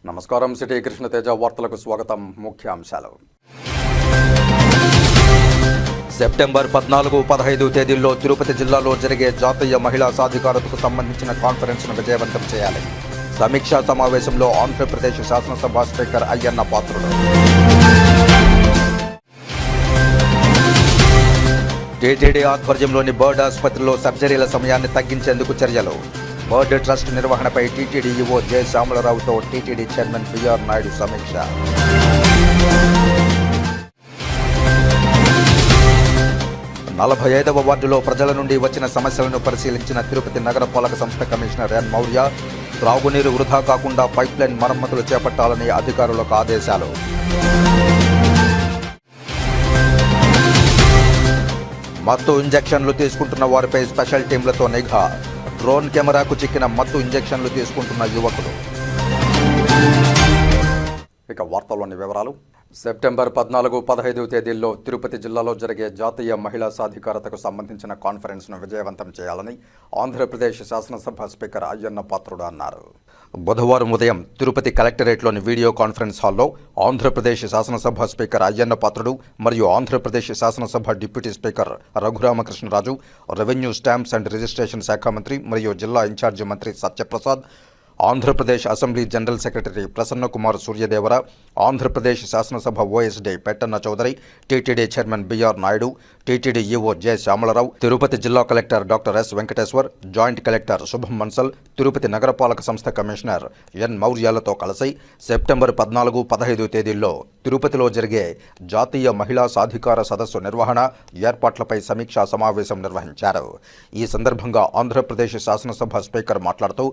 నమస్కారం. సిటీ కృష్ణ తేజ వార్తలకు స్వాగతం. ముఖ్యాంశాలు. సెప్టెంబర్ 14-15 తేదీల్లో తిరుపతి జిల్లాలో జరిగే జాతీయ మహిళా సాధికారతకు సంబంధించిన కాన్ఫరెన్స్ను విజయవంతం చేయాలి. సమీక్షా సమావేశంలో ఆంధ్రప్రదేశ్ శాసనసభ స్పీకర్ అయ్యన్న పాత్రుడు. టీటీడీ ఆధ్వర్యంలోని బర్డ్ ఆసుపత్రిలో సర్జరీల సమయాన్ని తగ్గించేందుకు చర్యలు. బర్డ్ ట్రస్ట్ నిర్వహణపై టీటీడీ ఈవో జె శ్యామలరావుతో టీటీడీ చైర్మన్ బిఆర్ నాయుడు సమీక్ష. 45వ వార్డులో ప్రజల నుండి వచ్చిన సమస్యలను పరిశీలించిన తిరుపతి నగరపాలక సంస్థ కమిషనర్ ఎన్ మౌర్య త్రాగునీరు వృధా కాకుండా పైప్లైన్ మరమ్మతులు చేపట్టాలని అధికారులకు ఆదేశాలు. మత్తు ఇంజెక్షన్లు తీసుకుంటున్న వారిపై స్పెషల్ టీంలతో నిఘా. డ్రోన్ కెమెరాకు చిక్కిన మత్తు ఇంజెక్షన్లు తీసుకుంటున్న యువకులు. ఇక వార్తల్లోని వివరాలు. సెప్టెంబర్ 14-15 తేదీల్లో తిరుపతి జిల్లాలో జరిగే జాతీయ మహిళా సాధికారతకు సంబంధించిన కాన్ఫరెన్స్ను విజయవంతం చేయాలని ఆంధ్రప్రదేశ్ శాసనసభ స్పీకర్ అయ్యన్న పాత్రుడు అన్నారు. బుధవారం ఉదయం తిరుపతి కలెక్టరేట్లోని వీడియో కాన్ఫరెన్స్ హాల్లో ఆంధ్రప్రదేశ్ శాసనసభ స్పీకర్ అయ్యన్న పాత్రుడు మరియు ఆంధ్రప్రదేశ్ శాసనసభ deputy speaker Raghuramakrishnaraju, revenue stamps and registration శాఖ మంత్రి మరియు జిల్లా ఇన్ఛార్జి మంత్రి Satyaprasad, Andhra Pradesh assembly general secretary Prasannakumar Suryadevara, Andhra Pradesh శాసనసభ OSD Pettanna Chowdary, TTD chairman BR Naidu, TTD EO J Shyamalarao, Tirupati జిల్లా collector doctor S Venkateshwar, joint collector Shubham Mansal, Tirupati నగరపాలక సంస్థ కమిషనర్ ఎన్ మౌర్యాలతో కలిసి సెప్టెంబర్ 14-15 తేదీల్లో తిరుపతిలో జరిగే జాతీయ మహిళా సాధికార సదస్సు నిర్వహణ ఏర్పాట్లపై సమీక్షా సమావేశం నిర్వహించారు. ఈ సందర్భంగా ఆంధ్రప్రదేశ్ శాసనసభ స్పీకర్ మాట్లాడుతూ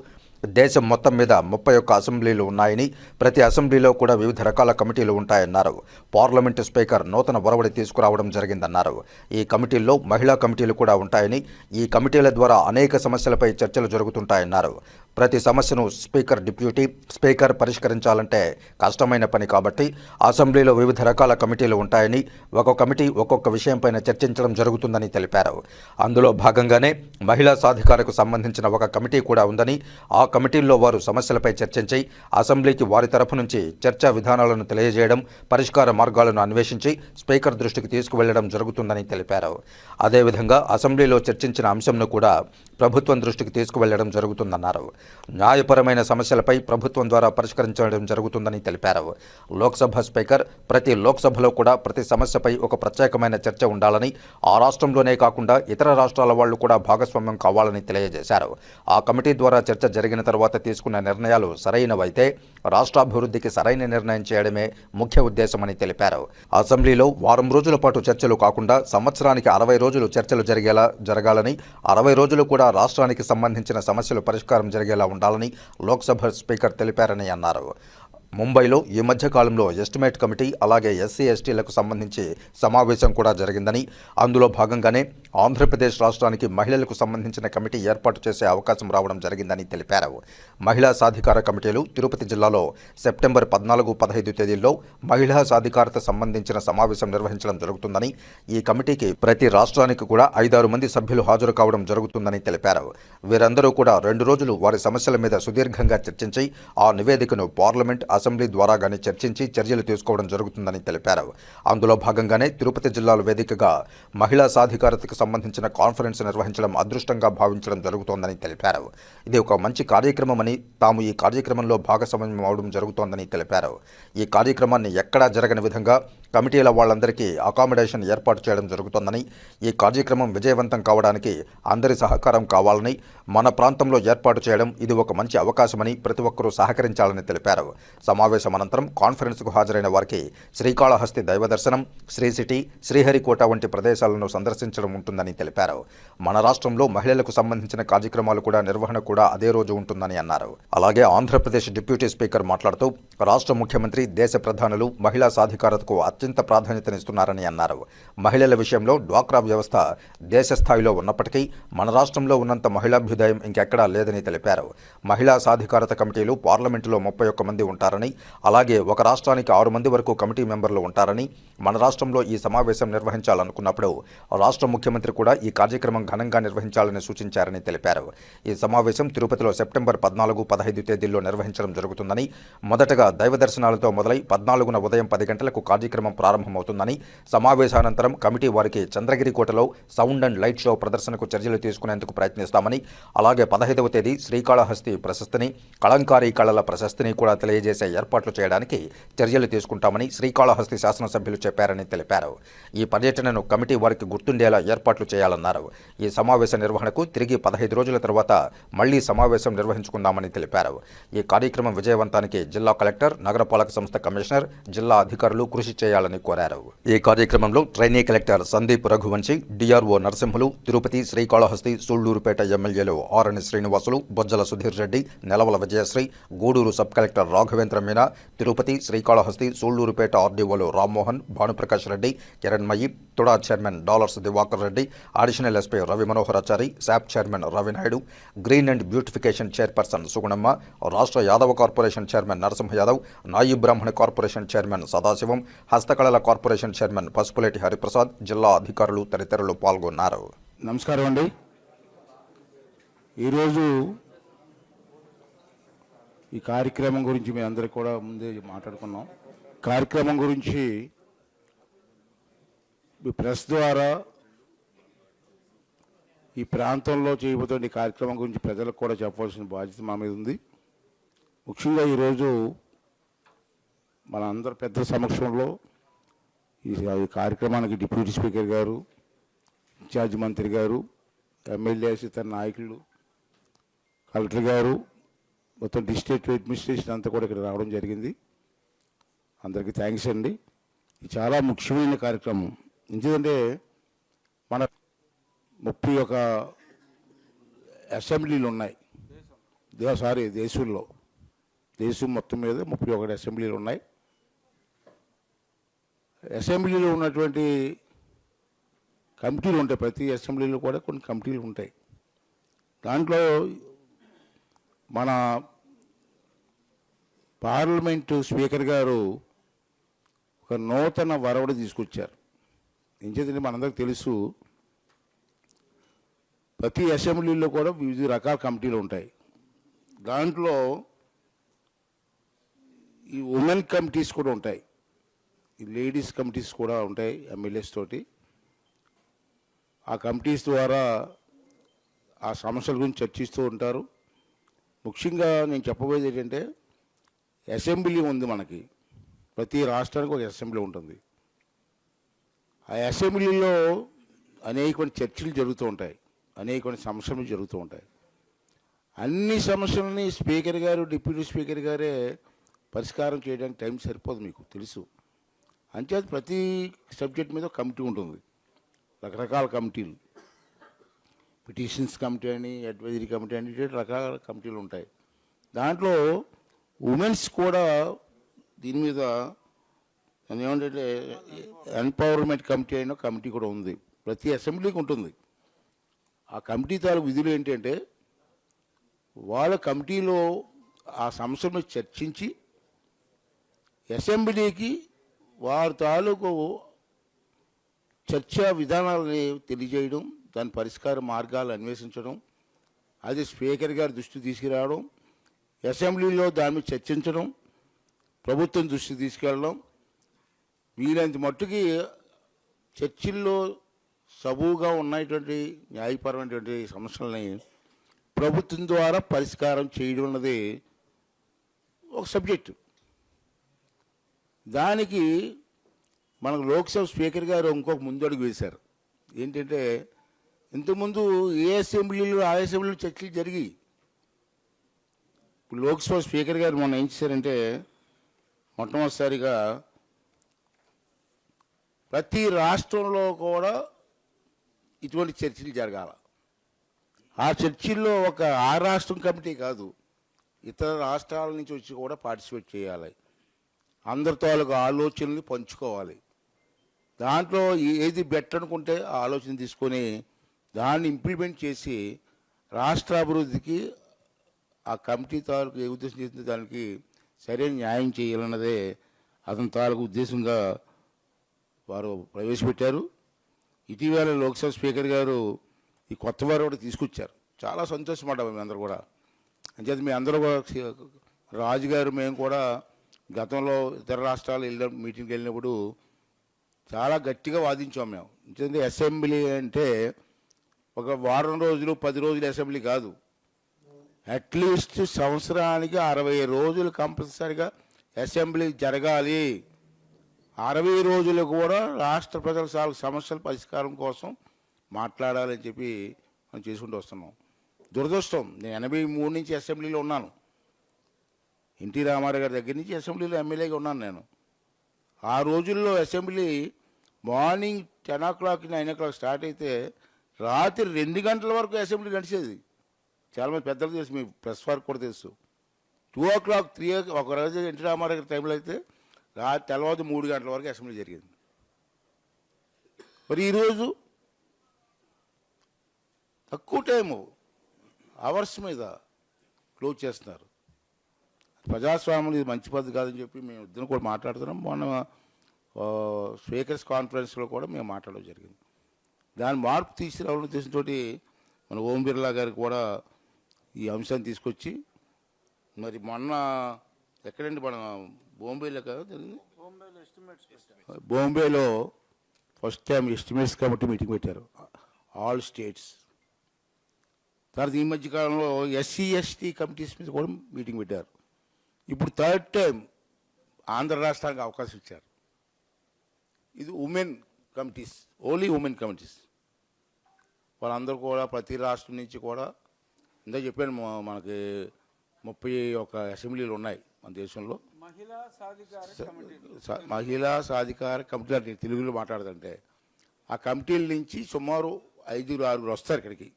దేశం మొత్తం మీద 31 అసెంబ్లీలు ఉన్నాయని, ప్రతి అసెంబ్లీలో కూడా వివిధ రకాల కమిటీలు ఉంటాయన్నారు. పార్లమెంటు స్పీకర్ నూతన ఒరవడి తీసుకురావడం జరిగిందన్నారు. ఈ కమిటీల్లో మహిళా కమిటీలు కూడా ఉంటాయని, ఈ కమిటీల ద్వారా అనేక సమస్యలపై చర్చలు జరుగుతుంటాయన్నారు. ప్రతి సమస్యను స్పీకర్, డిప్యూటీ స్పీకర్ పరిష్కరించాలంటే కష్టమైన పని కాబట్టి అసెంబ్లీలో వివిధ రకాల కమిటీలు ఉంటాయని, ఒక్కొక్క కమిటీ ఒక్కొక్క విషయంపైన చర్చించడం జరుగుతుందని తెలిపారు. అందులో భాగంగానే మహిళా సాధికారకు సంబంధించిన ఒక కమిటీ కూడా ఉందని, ఆ కమిటీల్లో వారు సమస్యలపై చర్చించి అసెంబ్లీకి వారి తరఫు నుంచి చర్చా విధానాలను తెలియజేయడం, పరిష్కార మార్గాలను అన్వేషించి స్పీకర్ దృష్టికి తీసుకువెళ్లడం జరుగుతుందని తెలిపారు. అదేవిధంగా అసెంబ్లీలో చర్చించిన అంశంను కూడా ప్రభుత్వం దృష్టికి తీసుకువెళ్లడం జరుగుతుందన్నారు. న్యాయపరమైన సమస్యలపై ప్రభుత్వం ద్వారా పరిష్కరించడం జరుగుతుందని తెలిపారు. లోక్సభ స్పీకర్ ప్రతి లోక్సభలో కూడా ప్రతి సమస్యపై ఒక ప్రత్యేకమైన చర్చ ఉండాలని, ఆ రాష్ట్రంలోనే కాకుండా ఇతర రాష్ట్రాల వాళ్లు కూడా భాగస్వామ్యం కావాలని తెలియజేశారు. ఆ కమిటీ ద్వారా చర్చ జరిగిన తర్వాత తీసుకున్న నిర్ణయాలు సరైనవైతే రాష్ట్రాభివృద్ధికి సరైన నిర్ణయం చేయడమే ముఖ్య ఉద్దేశమని తెలిపారు. అసెంబ్లీలో వారం రోజుల పాటు చర్చలు కాకుండా సంవత్సరానికి 60 రోజులు చర్చలు జరగాలని, 60 రోజులు కూడా రాష్ట్రానికి సంబంధించిన సమస్యలు పరిష్కారం జరిగేలా ఉండాలని లోక్సభ స్పీకర్ తెలిపారని అన్నారు. ముంబైలో ఈ మధ్య కాలంలో ఎస్టిమేట్ కమిటీ అలాగే ఎస్సీ ఎస్టీలకు సంబంధించి సమావేశం కూడా జరిగిందని, అందులో భాగంగానే ఆంధ్రప్రదేశ్ రాష్ట్రానికి మహిళలకు సంబంధించిన కమిటీ ఏర్పాటు చేసే అవకాశం రావడం జరిగిందని తెలిపారు. మహిళా సాధికార కమిటీలు తిరుపతి జిల్లాలో సెప్టెంబర్ 14-15 తేదీల్లో మహిళా సాధికారత సంబంధించిన సమావేశం నిర్వహించడం జరుగుతుందని, ఈ కమిటీకి ప్రతి రాష్ట్రానికి కూడా 5-6 మంది సభ్యులు హాజరు కావడం జరుగుతుందని తెలిపారు. వీరందరూ కూడా 2 రోజులు వారి సమస్యల మీద సుదీర్ఘంగా చర్చించి ఆ నివేదికను పార్లమెంట్, అసెంబ్లీ ద్వారా గానీ చర్చించి చర్యలు తీసుకోవడం జరుగుతుందని తెలిపారు. అందులో భాగంగానే తిరుపతి జిల్లాల వేదికగా మహిళా సాధికారతకు సంబంధించిన కాన్ఫరెన్స్ నిర్వహించడం అదృష్టంగా భావించడం జరుగుతోందని తెలిపారు. ఇది ఒక మంచి కార్యక్రమమని, తాము ఈ కార్యక్రమంలో భాగస్వామ్యం అవడం జరుగుతోందని తెలిపారు. ఈ కార్యక్రమాన్ని ఎక్కడా జరగని విధంగా కమిటీల వాళ్ళందరికీ అకామిడేషన్ ఏర్పాటు చేయడం జరుగుతోందని, ఈ కార్యక్రమం విజయవంతం కావడానికి అందరి సహకారం కావాలని, మన ప్రాంతంలో ఏర్పాటు చేయడం ఇది ఒక మంచి అవకాశమని ప్రతి ఒక్కరూ సహకరించాలని తెలిపారు. సమావేశం అనంతరం కాన్ఫరెన్స్కు హాజరైన వారికి శ్రీకాళహస్తి దైవదర్శనం, శ్రీ సిటీ, శ్రీహరికోట వంటి ప్రదేశాలను సందర్శించడం ఉంటుందని తెలిపారు. మన రాష్ట్రంలో మహిళలకు సంబంధించిన కార్యక్రమాలు కూడా నిర్వహణ కూడా అదే రోజు ఉంటుందని అన్నారు. అలాగే ఆంధ్రప్రదేశ్ డిప్యూటీ స్పీకర్ మాట్లాడుతూ రాష్ట్ర ముఖ్యమంత్రి, దేశ ప్రధానులు మహిళా సాధికారతకు అత్యంత ప్రాధాన్యతనిస్తున్నారని అన్నారు. మహిళల విషయంలో డ్వాక్రా వ్యవస్థ దేశ స్థాయిలో ఉన్నప్పటికీ మన రాష్ట్రంలో ఉన్నంత మహిళాభ్యుదయం ఇంకెక్కడా లేదని తెలిపారు. మహిళా సాధికారత కమిటీలు పార్లమెంటులో 31 మంది ఉంటారని, అలాగే ఒక రాష్ట్రానికి 6 మంది వరకు కమిటీ మెంబర్లు ఉంటారని, మన రాష్ట్రంలో ఈ సమావేశం నిర్వహించాలనుకున్నప్పుడు రాష్ట్ర ముఖ్యమంత్రి కూడా ఈ కార్యక్రమం ఘనంగా నిర్వహించాలని సూచించారని తెలిపారు. ఈ సమావేశం తిరుపతిలో సెప్టెంబర్ 14, 15 తేదీల్లో నిర్వహించడం జరుగుతుందని, మొదటగా దైవ దర్శనాలతో మొదలై 14న ఉదయం 10 గంటలకు కార్యక్రమం ప్రారంభమవుతుందని, సమావేశానంతరం కమిటీ వారికి చంద్రగిరి కోటలో సౌండ్ అండ్ లైట్ షో ప్రదర్శనకు చర్యలు తీసుకునేందుకు ప్రయత్నిస్తామని, అలాగే 15వ తేదీ శ్రీకాళహస్తి ప్రశస్తిని, కళంకారీ కళల ప్రశస్తిని కూడా తెలియజేసే ఏర్పాట్లు చేయడానికి చర్యలు తీసుకుంటామని శ్రీకాళహస్తి శాసనసభ్యులు చెప్పారని తెలిపారు. ఈ పర్యటనను కమిటీ వారికి గుర్తుండేలా ఏర్పాట్లు చేయాలన్నారు. ఈ సమావేశ నిర్వహణకు తిరిగి 15 రోజుల తర్వాత మళ్లీ సమావేశం నిర్వహించుకుందామని తెలిపారు. ఈ కార్యక్రమం విజయవంతానికి జిల్లా కలెక్టర్, నగరపాలక సంస్థ కమిషనర్, జిల్లా అధికారులు కృషి చేయాలని కోరారు. ఈ కార్యక్రమంలో trainee collector Sandeep Raghuvanshi, DRO Narasimhulu, Tirupati, Srikalahasti, Sullurupeta ఎమ్మెల్యేలు RN Srinivasulu, Bojjala Sudheer Reddy, Nelavala Vijayasri, Gudur sub collector Raghavendra Meena, Tirupati, Srikalahasti, Sullurupeta ఆర్డీఓలు Rammohan, Bhanuprakash Reddy, Kiranmayi, TUDA chairman Dollars Divakar Reddy, additional SP Ravi Manoharachari, SAAP chairman Ravinaidu, green and beautification chairperson Sugunamma, రాష్ట్ర Yadava corporation chairman Narasimha Yadav, Nayi Brahmana corporation chairman Sadasivam, హస్తకళల కార్పొరేషన్ చైర్మన్ పసుపులేటి హరిప్రసాద్, జిల్లా అధికారులు తదితరులు పాల్గొన్నారు. నమస్కారం అండి. ఈరోజు ఈ కార్యక్రమం గురించి మీ అందరికీ కూడా ముందే మాట్లాడుకున్నాం. కార్యక్రమం గురించి మీ ప్రెస్ ద్వారా ఈ ప్రాంతంలో చేయబోతున్న ఈ కార్యక్రమం గురించి ప్రజలకు కూడా చెప్పవలసిన బాధ్యత మా మీద ఉంది. ముఖ్యంగా ఈరోజు మన అందరి పెద్ద సమక్షంలో ఈ కార్యక్రమానికి డిప్యూటీ స్పీకర్ గారు, ఇన్ఛార్జ్ మంత్రి గారు, ఎమ్మెల్యేస్, ఇతర నాయకులు, కలెక్టర్ గారు, మొత్తం డిస్ట్రిక్ట్ అడ్మినిస్ట్రేషన్ అంతా కూడా ఇక్కడ రావడం జరిగింది. అందరికీ థ్యాంక్స్ అండి. ఇది చాలా ముఖ్యమైన కార్యక్రమం. ఎందుకంటే మన 31 అసెంబ్లీలు ఉన్నాయి. దేశం మొత్తం మీద 31 అసెంబ్లీలు ఉన్నాయి. అసెంబ్లీలో ఉన్నటువంటి కమిటీలు ఉంటాయి. ప్రతి అసెంబ్లీలో కూడా కొన్ని కమిటీలు ఉంటాయి. దాంట్లో మన పార్లమెంటు స్పీకర్ గారు ఒక నూతన వరవడి తీసుకొచ్చారు. ఏం చేద్దంటే మనందరికీ తెలుసు, ప్రతి అసెంబ్లీలో కూడా వివిధ రకాల కమిటీలు ఉంటాయి. దాంట్లో ఈ ఉమెన్ కమిటీస్ కూడా ఉంటాయి, ఈ లేడీస్ కమిటీస్ కూడా ఉంటాయి ఎమ్మెల్యేస్ తోటి. ఆ కమిటీస్ ద్వారా ఆ సమస్యల గురించి చర్చిస్తూ ఉంటారు. ముఖ్యంగా నేను చెప్పబోయేది ఏంటంటే, అసెంబ్లీ ఉంది మనకి. ప్రతి రాష్ట్రానికి ఒక అసెంబ్లీ ఉంటుంది. ఆ అసెంబ్లీలో అనేకమైన చర్చలు జరుగుతూ ఉంటాయి, అనేకమైన సమస్యలు జరుగుతూ ఉంటాయి. అన్ని సమస్యలని స్పీకర్ గారు, డిప్యూటీ స్పీకర్ గారే పరిష్కారం చేయడానికి టైం సరిపోదు, మీకు తెలుసు. అంచేత ప్రతి సబ్జెక్ట్ మీద కమిటీ ఉంటుంది, రకరకాల కమిటీలు. పిటిషన్స్ కమిటీ అని, అడ్వైజరీ కమిటీ అని, రకరకాల కమిటీలు ఉంటాయి. దాంట్లో ఉమెన్స్ కూడా దీని మీద ఏమంటే ఎంపవర్మెంట్ కమిటీ అయిన కమిటీ కూడా ఉంది. ప్రతి అసెంబ్లీకి ఉంటుంది. ఆ కమిటీ తాలూకు విధులు ఏంటంటే, వాళ్ళ కమిటీలో ఆ సమస్యలను చర్చించి అసెంబ్లీకి వారి తాలూకు చర్చా విధానాలని తెలియజేయడం, దాని పరిష్కార మార్గాలు అన్వేషించడం, అది స్పీకర్ గారి దృష్టికి తీసుకురావడం, అసెంబ్లీలో దాని మీద చర్చించడం, ప్రభుత్వం దృష్టికి తీసుకెళ్ళడం, వీలైనంత మట్టుకి చర్చిల్లో సబూగా ఉన్నటువంటి న్యాయపరమైనటువంటి సమస్యలని ప్రభుత్వం ద్వారా పరిష్కారం చేయడం అన్నది ఒక సబ్జెక్టు. దానికి మనకు లోక్సభ స్పీకర్ గారు ఇంకొక ముందడుగు వేశారు. ఏంటంటే, ఇంతకుముందు ఏ అసెంబ్లీలో ఆ అసెంబ్లీలో చర్చలు జరిగి, ఇప్పుడు లోక్సభ స్పీకర్ గారు మొన్న ఏం చేశారంటే, మొట్టమొదటిసారిగా ప్రతి రాష్ట్రంలో కూడా ఇటువంటి చర్చలు జరగాల. ఆ చర్చల్లో ఒక ఆ రాష్ట్రం కమిటీ కాదు, ఇతర రాష్ట్రాల నుంచి వచ్చి కూడా పార్టిసిపేట్ చేయాలి. అందరి తాలూకు ఆలోచనలు పంచుకోవాలి. దాంట్లో ఏది బెటర్ అనుకుంటే ఆ ఆలోచన తీసుకొని దాన్ని ఇంప్లిమెంట్ చేసి రాష్ట్ర అభివృద్ధికి ఆ కమిటీ తాలూకు ఏ ఉద్దేశం చేసిందో దానికి సరైన న్యాయం చేయాలన్నదే అతని తాలూకు ఉద్దేశంగా వారు ప్రవేశపెట్టారు. ఇటీవల లోక్సభ స్పీకర్ గారు ఈ కొత్త వారు కూడా తీసుకొచ్చారు. చాలా సంతోషపడ్డాము మేమందరూ కూడా. అంచేత మీ అందరూ కూడా రాజుగారు మేము కూడా గతంలో ఇతర రాష్ట్రాలు మీటింగ్కి వెళ్ళినప్పుడు చాలా గట్టిగా వాదించాం మేము. ఎందుకంటే అసెంబ్లీ అంటే ఒక వారం రోజులు 10 రోజులు అసెంబ్లీ కాదు, అట్లీస్ట్ సంవత్సరానికి 60 రోజులు కంపల్సరిగా అసెంబ్లీ జరగాలి. 60 రోజులు కూడా రాష్ట్ర ప్రజల సమస్యల పరిష్కారం కోసం మాట్లాడాలని చెప్పి మనం చేసుకుంటూ వస్తున్నాం. దురదృష్టం, నేను 83 నుంచి అసెంబ్లీలో ఉన్నాను. ఎన్టీ రామారావు గారి దగ్గర నుంచి అసెంబ్లీలో ఎమ్మెల్యేగా ఉన్నాను నేను. ఆ రోజుల్లో assembly morning 10 o'clock 9 o'clock start అయితే రాత్రి 2 గంటల వరకు అసెంబ్లీ నడిచేది. చాలామంది పెద్దలు తెలుసు, మీ ప్రెస్ వారికి కూడా తెలుసు. 2 o'clock 3 o'clock ఒక రోజు ఎన్టీ రామారావు గారి టైంలో అయితే తెల్లవారు 3 గంటల వరకు అసెంబ్లీ జరిగింది. మరి ఈరోజు తక్కువ టైము అవర్స్ మీద క్లోజ్ చేస్తున్నారు. ప్రజాస్వామ్యం ఇది మంచి పద్ధతి కాదని చెప్పి మేము ఇద్దరు కూడా మాట్లాడుతున్నాం. మొన్న స్పీకర్స్ కాన్ఫరెన్స్లో కూడా మేము మాట్లాడడం జరిగింది. దాని మార్పు తీసుకురావడం ఉద్దేశంతో మన ఓం బిర్లా గారికి కూడా ఈ అంశాన్ని తీసుకొచ్చి, మరి మొన్న ఎక్కడండి మన బాంబేలో కదా జరిగింది, బాంబేలో first time estimates committee meeting పెట్టారు, ఆల్ స్టేట్స్. తర్వాత ఈ మధ్యకాలంలో SC/ST కమిటీస్ మీద కూడా మీటింగ్ పెట్టారు. ఇప్పుడు 3rd టైం ఆంధ్ర రాష్ట్రానికి అవకాశం ఇచ్చారు. ఇది women committees, only women committees. వాళ్ళందరూ కూడా ప్రతి రాష్ట్రం నుంచి కూడా, ఇందా చెప్పాను మనకి 31 అసెంబ్లీలు ఉన్నాయి మన దేశంలో. మహిళా సాధికార కమిటీ అంటే తెలుగులో మాట్లాడుతుంటే ఆ కమిటీల నుంచి సుమారు 5-6 వస్తారు ఇక్కడికి.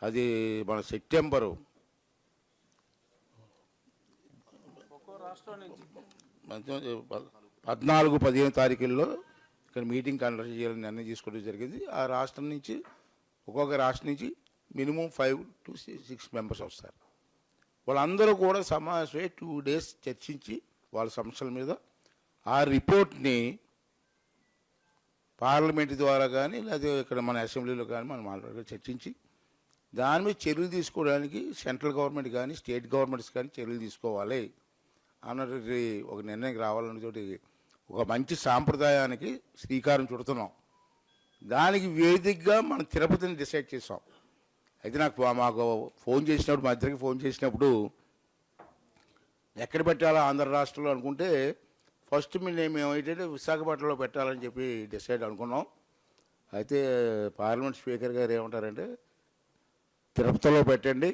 అది మన సెప్టెంబరు 14-15 తారీఖుల్లో ఇక్కడ మీటింగ్ కండక్ట్ చేయాలని నిర్ణయం తీసుకోవడం జరిగింది. ఆ రాష్ట్రం నుంచి ఒక్కొక్క రాష్ట్రం నుంచి మినిమం 5 to 6 మెంబర్స్ వస్తారు. వాళ్ళందరూ కూడా సమావేశమై 2 days చర్చించి వాళ్ళ సమస్యల మీద ఆ రిపోర్ట్ని పార్లమెంట్ ద్వారా కానీ లేదా ఇక్కడ మన అసెంబ్లీలో కానీ మనం చర్చించి దాని మీద చర్యలు తీసుకోవడానికి సెంట్రల్ గవర్నమెంట్ కానీ స్టేట్ గవర్నమెంట్స్ కానీ చర్యలు తీసుకోవాలి అన్నటువంటి ఒక నిర్ణయం రావాలన్నతోటి ఒక మంచి సాంప్రదాయానికి శ్రీకారం చుడుతున్నాం. దానికి వేదికగా మనం తిరుపతిని డిసైడ్ చేసాం. అయితే మాకు ఫోన్ చేసినప్పుడు, మా ఇద్దరికి ఫోన్ చేసినప్పుడు ఎక్కడ పెట్టాలో ఆంధ్ర రాష్ట్రంలో అనుకుంటే ఫస్ట్ మేము ఏంటంటే విశాఖపట్నంలో పెట్టాలని చెప్పి డిసైడ్ అనుకున్నాం. అయితే పార్లమెంట్ స్పీకర్ గారు ఏమంటారంటే తిరుపతిలో పెట్టండి,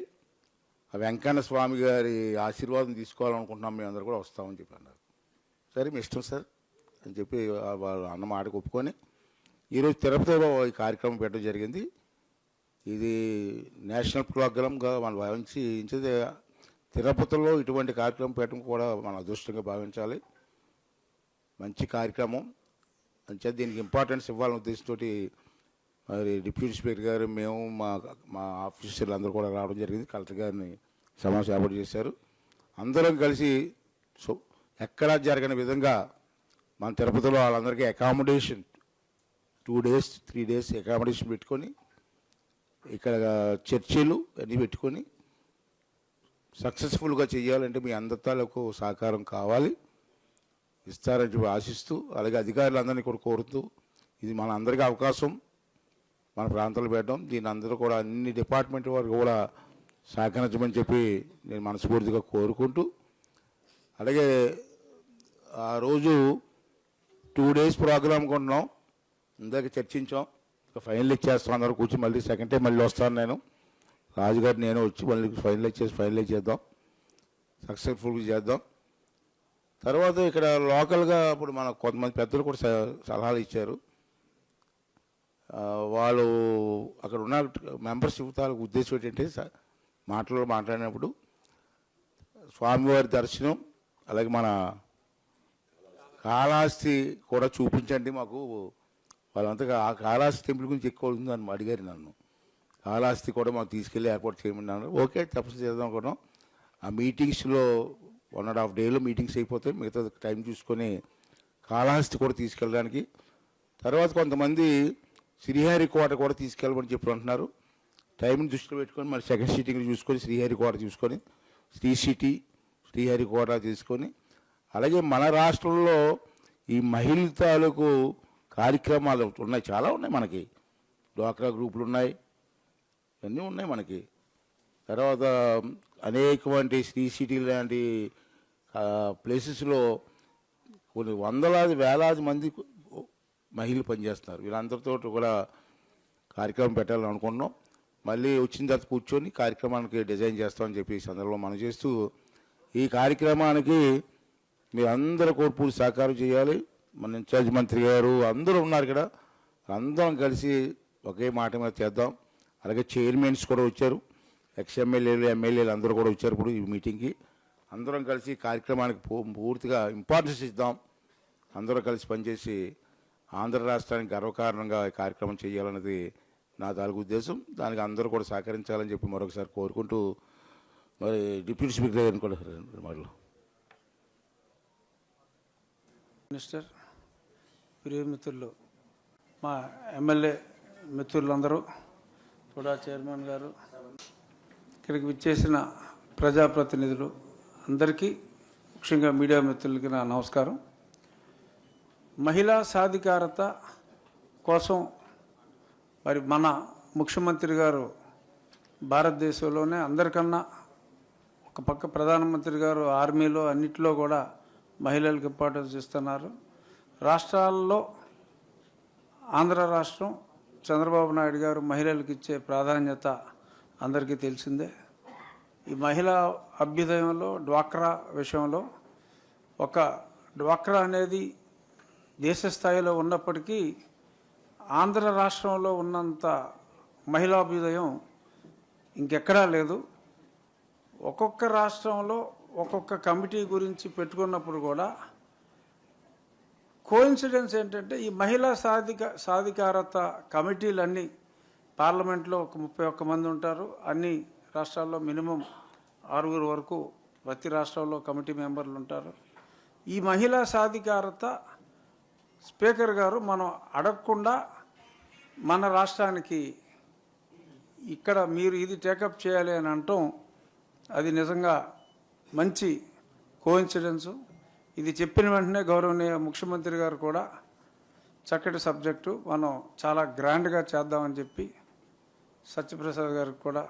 ఆ వెంకన్న స్వామి గారి ఆశీర్వాదం తీసుకోవాలనుకుంటున్నాం, మేము అందరూ కూడా వస్తామని చెప్పి అన్నారు. సరే మీ ఇష్టం సార్ అని చెప్పి వాళ్ళు అన్న మాటకు ఒప్పుకొని ఈరోజు తిరుపతిలో ఈ కార్యక్రమం పెట్టడం జరిగింది. ఇది నేషనల్ ప్రోగ్రామ్గా మనం భావించి తిరుపతిలో ఇటువంటి కార్యక్రమం పెట్టడం కూడా మన అదృష్టంగా భావించాలి. మంచి కార్యక్రమం అంతే, దీనికి ఇంపార్టెన్స్ ఇవ్వాలనే ఉద్దేశంతో మరి డిప్యూటీ స్పీకర్ గారు, మేము మా ఆఫీసర్లు అందరూ కూడా రావడం జరిగింది. కలెక్టర్ గారిని సమావేశం ఏర్పాటు చేశారు. అందరం కలిసి ఎక్కడా జరగని విధంగా మన తిరుపతిలో వాళ్ళందరికీ అకామిడేషన్ 2 days 3 days అకామిడేషన్ పెట్టుకొని ఇక్కడ చర్చలు అన్నీ పెట్టుకొని సక్సెస్ఫుల్గా చేయాలంటే మీ అందరితాలకు సహకారం కావాలి, ఇస్తారని చెప్పి ఆశిస్తూ, అలాగే అధికారులందరినీ కూడా కోరుతూ, ఇది మన అందరికీ అవకాశం మన ప్రాంతాల్లో పెట్టడం, దీని అందరూ కూడా అన్ని డిపార్ట్మెంట్ వారికి కూడా సహకరించమని చెప్పి నేను మనస్ఫూర్తిగా కోరుకుంటూ, అలాగే ఆ రోజు 2 days ప్రోగ్రామ్ అనుకుంటున్నాం. ఇందాక చర్చించాం, ఫైనల్ ఇచ్చేస్తాం, అందరూ కూర్చొని మళ్ళీ సెకండ్ టైం మళ్ళీ వస్తాను నేను, రాజుగారు నేను వచ్చి మళ్ళీ ఫైనలైజ్ చేద్దాం, సక్సెస్ఫుల్గా చేద్దాం. తర్వాత ఇక్కడ లోకల్గా ఇప్పుడు మన కొంతమంది పెద్దలు కూడా సలహాలు ఇచ్చారు. వాళ్ళు అక్కడ ఉన్న మెంబర్షిప్ తాలూకు ఉద్దేశం ఏంటంటే మాట్లాడినప్పుడు స్వామివారి దర్శనం, అలాగే మన కాళహస్తి కూడా చూపించండి మాకు. వాళ్ళంతగా ఆ కాళహస్తి టెంపుల్ గురించి ఎక్కువ ఉందని అడిగారు నన్ను. కాళహస్తి కూడా మాకు తీసుకెళ్ళి ఏర్పాటు చేయమన్నాను. ఓకే, తప్పనిసరి చేద్దాం అనుకున్నాం. ఆ మీటింగ్స్లో 1.5 డేలో మీటింగ్స్ అయిపోతాయి. మిగతా టైం చూసుకొని కాళహస్తి కూడా తీసుకెళ్ళడానికి. తర్వాత కొంతమంది శ్రీహరికోట కూడా తీసుకెళ్ళమని చెప్పి అంటున్నారు. టైంని దృష్టిలో పెట్టుకొని మరి సెకండ్ సిట్టింగ్లు చూసుకొని శ్రీహరికోట చూసుకొని శ్రీ సిటీ శ్రీహరికోట తీసుకొని, అలాగే మన రాష్ట్రంలో ఈ మహిళల తాలూకు కార్యక్రమాలు ఉన్నాయి, చాలా ఉన్నాయి మనకి. డ్వాక్రా గ్రూపులు ఉన్నాయి, ఇవన్నీ ఉన్నాయి మనకి. తర్వాత అనేకమంది శ్రీ సిటీ లాంటి ప్లేసెస్లో కొన్ని వందలాది వేలాది మంది మహిళలు పనిచేస్తున్నారు. వీళ్ళందరితో కూడా కార్యక్రమం పెట్టాలని అనుకుంటున్నాం. మళ్ళీ వచ్చిన తర్వాత కూర్చొని కార్యక్రమానికి డిజైన్ చేస్తామని చెప్పి ఈ సందర్భంలో మనం చేస్తూ, ఈ కార్యక్రమానికి మీరు అందరూ పూర్తి సహకారం చేయాలి. మన ఇన్ఛార్జ్ మంత్రి గారు అందరూ ఉన్నారు ఇక్కడ, అందరం కలిసి ఒకే మాట మీద చేద్దాం. అలాగే చైర్మన్స్ కూడా వచ్చారు, ఎక్స్ఎమ్మెల్యేలు ఎమ్మెల్యేలు అందరూ కూడా వచ్చారు ఇప్పుడు ఈ మీటింగ్కి. అందరం కలిసి కార్యక్రమానికి పూర్తిగా ఇంపార్టెన్స్ ఇద్దాం. అందరూ కలిసి పనిచేసి ఆంధ్ర రాష్ట్రానికి గర్వకారణంగా ఈ కార్యక్రమం చేయాలన్నది నా తాలూకు ఉద్దేశం. దానికి అందరూ కూడా సహకరించాలని చెప్పి మరొకసారి కోరుకుంటూ, మరి డిప్యూటీ స్పీకర్ గారిని కూడా మాటలు. మినిస్టర్, ప్రియమిత్రులు, మా ఎమ్మెల్యే మిత్రులందరూ కూడా, చైర్మన్ గారు, ఇక్కడికి విచ్చేసిన ప్రజాప్రతినిధులు అందరికీ, ముఖ్యంగా మీడియా మిత్రులకి నా నమస్కారం. మహిళా సాధికారత కోసం మరి మన ముఖ్యమంత్రి గారు భారతదేశంలోనే అందరికన్నా ఒక పక్క ప్రధానమంత్రి గారు ఆర్మీలో అన్నిటిలో కూడా మహిళలకు ఇంపార్టెన్స్ ఇస్తున్నారు. రాష్ట్రాల్లో ఆంధ్ర రాష్ట్రం చంద్రబాబు నాయుడు గారు మహిళలకు ఇచ్చే ప్రాధాన్యత అందరికీ తెలిసిందే. ఈ మహిళా అభ్యుదయంలో డ్వాక్రా విషయంలో, ఒక డ్వాక్రా అనేది దేశ స్థాయిలో ఉన్నప్పటికీ ఆంధ్ర రాష్ట్రంలో ఉన్నంత మహిళాభ్యుదయం ఇంకెక్కడా లేదు. ఒక్కొక్క రాష్ట్రంలో ఒక్కొక్క కమిటీ గురించి పెట్టుకున్నప్పుడు కూడా కోఇన్సిడెన్స్ ఏంటంటే, ఈ మహిళా సాధికారత కమిటీలన్నీ పార్లమెంట్లో ఒక 31 మంది ఉంటారు. అన్ని రాష్ట్రాల్లో మినిమం 6 వరకు ప్రతి రాష్ట్రంలో కమిటీ మెంబర్లు ఉంటారు. ఈ మహిళా సాధికారత స్పీకర్ గారు మనం అడగకుండా మన రాష్ట్రానికి ఇక్కడ మీరు ఇది టేకప్ చేయాలి అని అంటాం, అది నిజంగా మంచి కోఇన్సిడెన్సు. ఇది చెప్పిన వెంటనే గౌరవనీయ ముఖ్యమంత్రి గారు కూడా చక్కటి సబ్జెక్టు, మనం చాలా గ్రాండ్గా చేద్దామని చెప్పి సత్యప్రసాద్ గారికి కూడా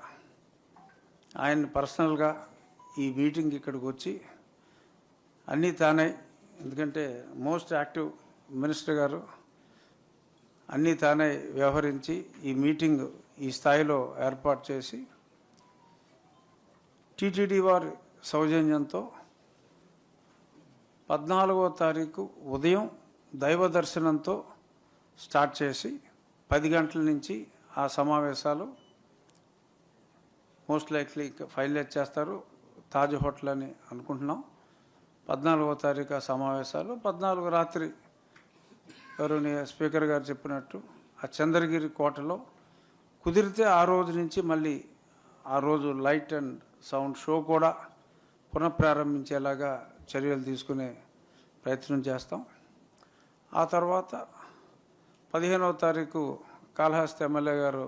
ఆయన పర్సనల్గా ఈ మీటింగ్ ఇక్కడికి వచ్చి అన్నీ తానే, ఎందుకంటే మోస్ట్ యాక్టివ్ మినిస్టర్ గారు, అన్నీ తానే వ్యవహరించి ఈ మీటింగ్ ఈ స్థాయిలో ఏర్పాటు చేసి టీటీడీ వారి సౌజన్యంతో 14వ తారీఖు ఉదయం దైవ దర్శనంతో స్టార్ట్ చేసి 10 గంటల నుంచి ఆ సమావేశాలు మోస్ట్ లైక్లీ ఫైనలైజ్ చేస్తారు. తాజ్ హోటల్ అని అనుకుంటున్నాం. 14వ తారీఖు ఆ సమావేశాలు, 14 రాత్రి గౌరవనీయ స్పీకర్ గారు చెప్పినట్టు ఆ చంద్రగిరి కోటలో కుదిరితే ఆ రోజు నుంచి మళ్ళీ ఆ రోజు లైట్ అండ్ సౌండ్ షో కూడా పునఃప్రారంభించేలాగా చర్యలు తీసుకునే ప్రయత్నం చేస్తాం. ఆ తర్వాత 15వ తారీఖు కాళహస్తి ఎమ్మెల్యే గారు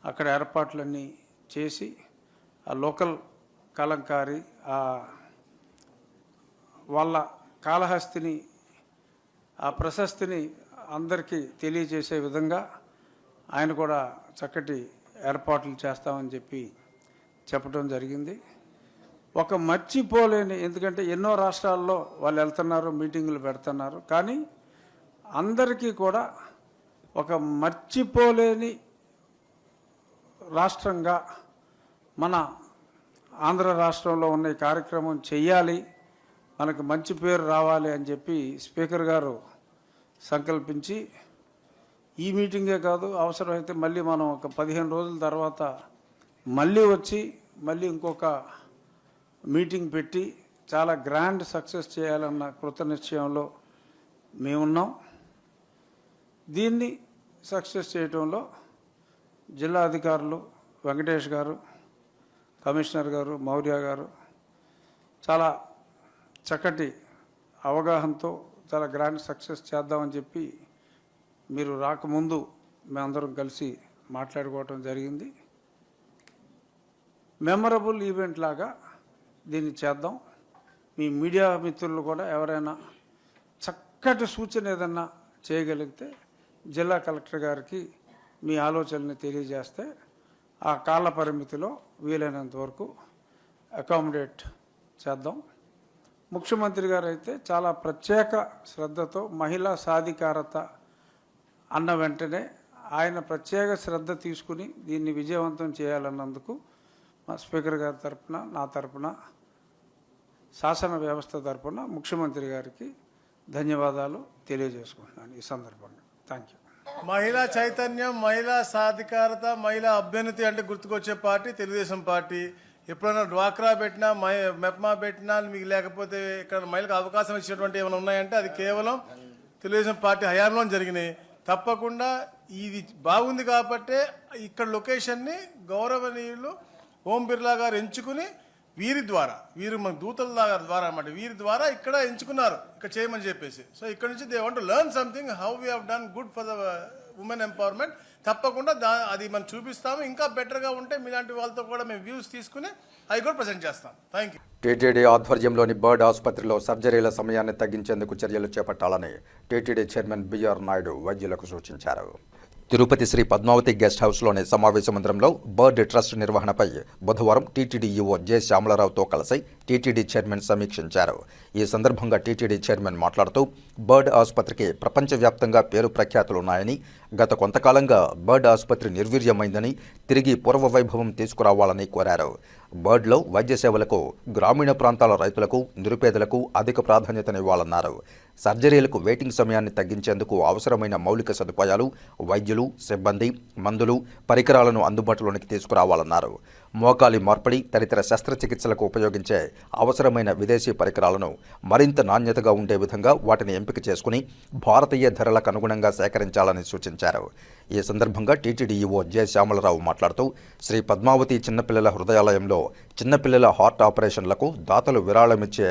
అక్కడ ఏర్పాట్లన్నీ చేసి ఆ లోకల్ కలంకారి వాళ్ళ కాళహస్తిని, ఆ ప్రశస్తిని అందరికీ తెలియజేసే విధంగా ఆయన కూడా చక్కటి ఏర్పాట్లు చేస్తామని చెప్పి చెప్పడం జరిగింది. ఒక మర్చిపోలేని, ఎందుకంటే ఎన్నో రాష్ట్రాల్లో వాళ్ళు వెళ్తున్నారు, మీటింగులు పెడుతున్నారు, కానీ అందరికీ కూడా ఒక మర్చిపోలేని రాష్ట్రంగా మన ఆంధ్ర రాష్ట్రంలో ఉన్న ఈ కార్యక్రమం చెయ్యాలి, మనకు మంచి పేరు రావాలి అని చెప్పి స్పీకర్ గారు సంకల్పించి, ఈ మీటింగే కాదు, అవసరమైతే మళ్ళీ మనం ఒక 15 రోజుల తర్వాత మళ్ళీ వచ్చి మళ్ళీ ఇంకొక మీటింగ్ పెట్టి చాలా గ్రాండ్ సక్సెస్ చేయాలన్న కృత నిశ్చయంలో మేమున్నాం. దీన్ని సక్సెస్ చేయటంలో జిల్లా అధికారులు వెంకటేష్ గారు, కమిషనర్ గారు, మౌర్య గారు చాలా చక్కటి అవగాహనతో చాలా గ్రాండ్ సక్సెస్ చేద్దామని చెప్పి మీరు రాకముందు మేమందరం కలిసి మాట్లాడుకోవటం జరిగింది. మెమరబుల్ ఈవెంట్ లాగా దీన్ని చేద్దాం. మీ మీడియా మిత్రులు కూడా ఎవరైనా చక్కటి సూచన ఏదన్నా చేయగలిగితే జిల్లా కలెక్టర్ గారికి మీ ఆలోచనని తెలియజేస్తే ఆ కాల పరిమితిలో వీలైనంత వరకు అకామిడేట్ చేద్దాం. ముఖ్యమంత్రి గారు అయితే చాలా ప్రత్యేక శ్రద్ధతో మహిళా సాధికారత అన్న వెంటనే ఆయన ప్రత్యేక శ్రద్ధ తీసుకుని దీన్ని విజయవంతం చేయాలన్నందుకు మా స్పీకర్ గారి తరఫున, నా తరఫున, శాసన వ్యవస్థ తరఫున ముఖ్యమంత్రి గారికి ధన్యవాదాలు తెలియజేసుకుంటున్నాను ఈ సందర్భంగా. Thank you. మహిళా చైతన్యం, మహిళా సాధికారత, మహిళా అభ్యున్నతి అంటే గుర్తుకొచ్చే పార్టీ తెలుగుదేశం పార్టీ. ఎప్పుడైనా డ్వాక్రా పెట్టినా, మెప్మా పెట్టినా, మీకు లేకపోతే ఇక్కడ మహిళలకు అవకాశం ఇచ్చినటువంటి ఏమైనా ఉన్నాయంటే అది కేవలం తెలుగుదేశం పార్టీ హయాంలో జరిగినాయి. తప్పకుండా ఇది బాగుంది కాబట్టే ఇక్కడ లొకేషన్ని గౌరవనీయులు ఓం బిర్లా గారు ఎంచుకుని వీరు మన దూతల ద్వారా అన్నమాట, వీరి ద్వారా ఇక్కడ ఎంచుకున్నారు ఇక్కడ చేయమని చెప్పేసి. సో ఇక్కడ నుంచి they want to learn something how we have done good for the women empowerment. తప్పకుండా అది మనం చూపిస్తాము. ఇంకా బెటర్గా ఉంటే మీలాంటి వాళ్ళతో కూడా మేము వ్యూస్ తీసుకుని అవి కూడా ప్రజెంట్ చేస్తాం. Thank you. టీటీడీ ఆధ్వర్యంలోని బర్డ్ ఆసుపత్రిలో సర్జరీల సమయాన్ని తగ్గించేందుకు చర్యలు చేపట్టాలని టీటీడీ చైర్మన్ బిఆర్ నాయుడు వైద్యులకు సూచించారు. తిరుపతి శ్రీ పద్మావతి గెస్ట్ హౌస్లోని సమావేశ మందిరంలో బర్డ్ ట్రస్ట్ నిర్వహణపై బుధవారం టీటీడీ ఈవో జె శ్యామలరావుతో కలిసి టీటీడీ చైర్మన్ సమీక్షించారు. ఈ సందర్భంగా టీటీడీ చైర్మన్ మాట్లాడుతూ బర్డ్ ఆసుపత్రికి ప్రపంచవ్యాప్తంగా పేరు ప్రఖ్యాతులున్నాయని, గత కొంతకాలంగా బర్డ్ ఆసుపత్రి నిర్వీర్యమైందని, తిరిగి పూర్వ వైభవం తీసుకురావాలని కోరారు. బర్డ్లో వైద్య సేవలకు గ్రామీణ ప్రాంతాల రైతులకు, నిరుపేదలకు అధిక ప్రాధాన్యతనివ్వాలన్నారు. సర్జరీలకు వెయిటింగ్ సమయాన్ని తగ్గించేందుకు అవసరమైన మౌలిక సదుపాయాలు, వైద్యులు, సిబ్బంది, మందులు, పరికరాలను అందుబాటులోనికి తీసుకురావాలన్నారు. మోకాలి మార్పిడి తదితర శస్త్రచికిత్సలకు ఉపయోగించే అవసరమైన విదేశీ పరికరాలను మరింత నాణ్యతగా ఉండే విధంగా వాటిని ఎంపిక చేసుకుని భారతీయ ధరలకు అనుగుణంగా సేకరించాలని సూచించారు. ఈ సందర్భంగా టీటీడీ ఈవో జె శ్యామలరావు మాట్లాడుతూ శ్రీ పద్మావతి చిన్నపిల్లల హృదయాలయంలో చిన్నపిల్లల హార్ట్ ఆపరేషన్లకు దాతలు విరాళమిచ్చే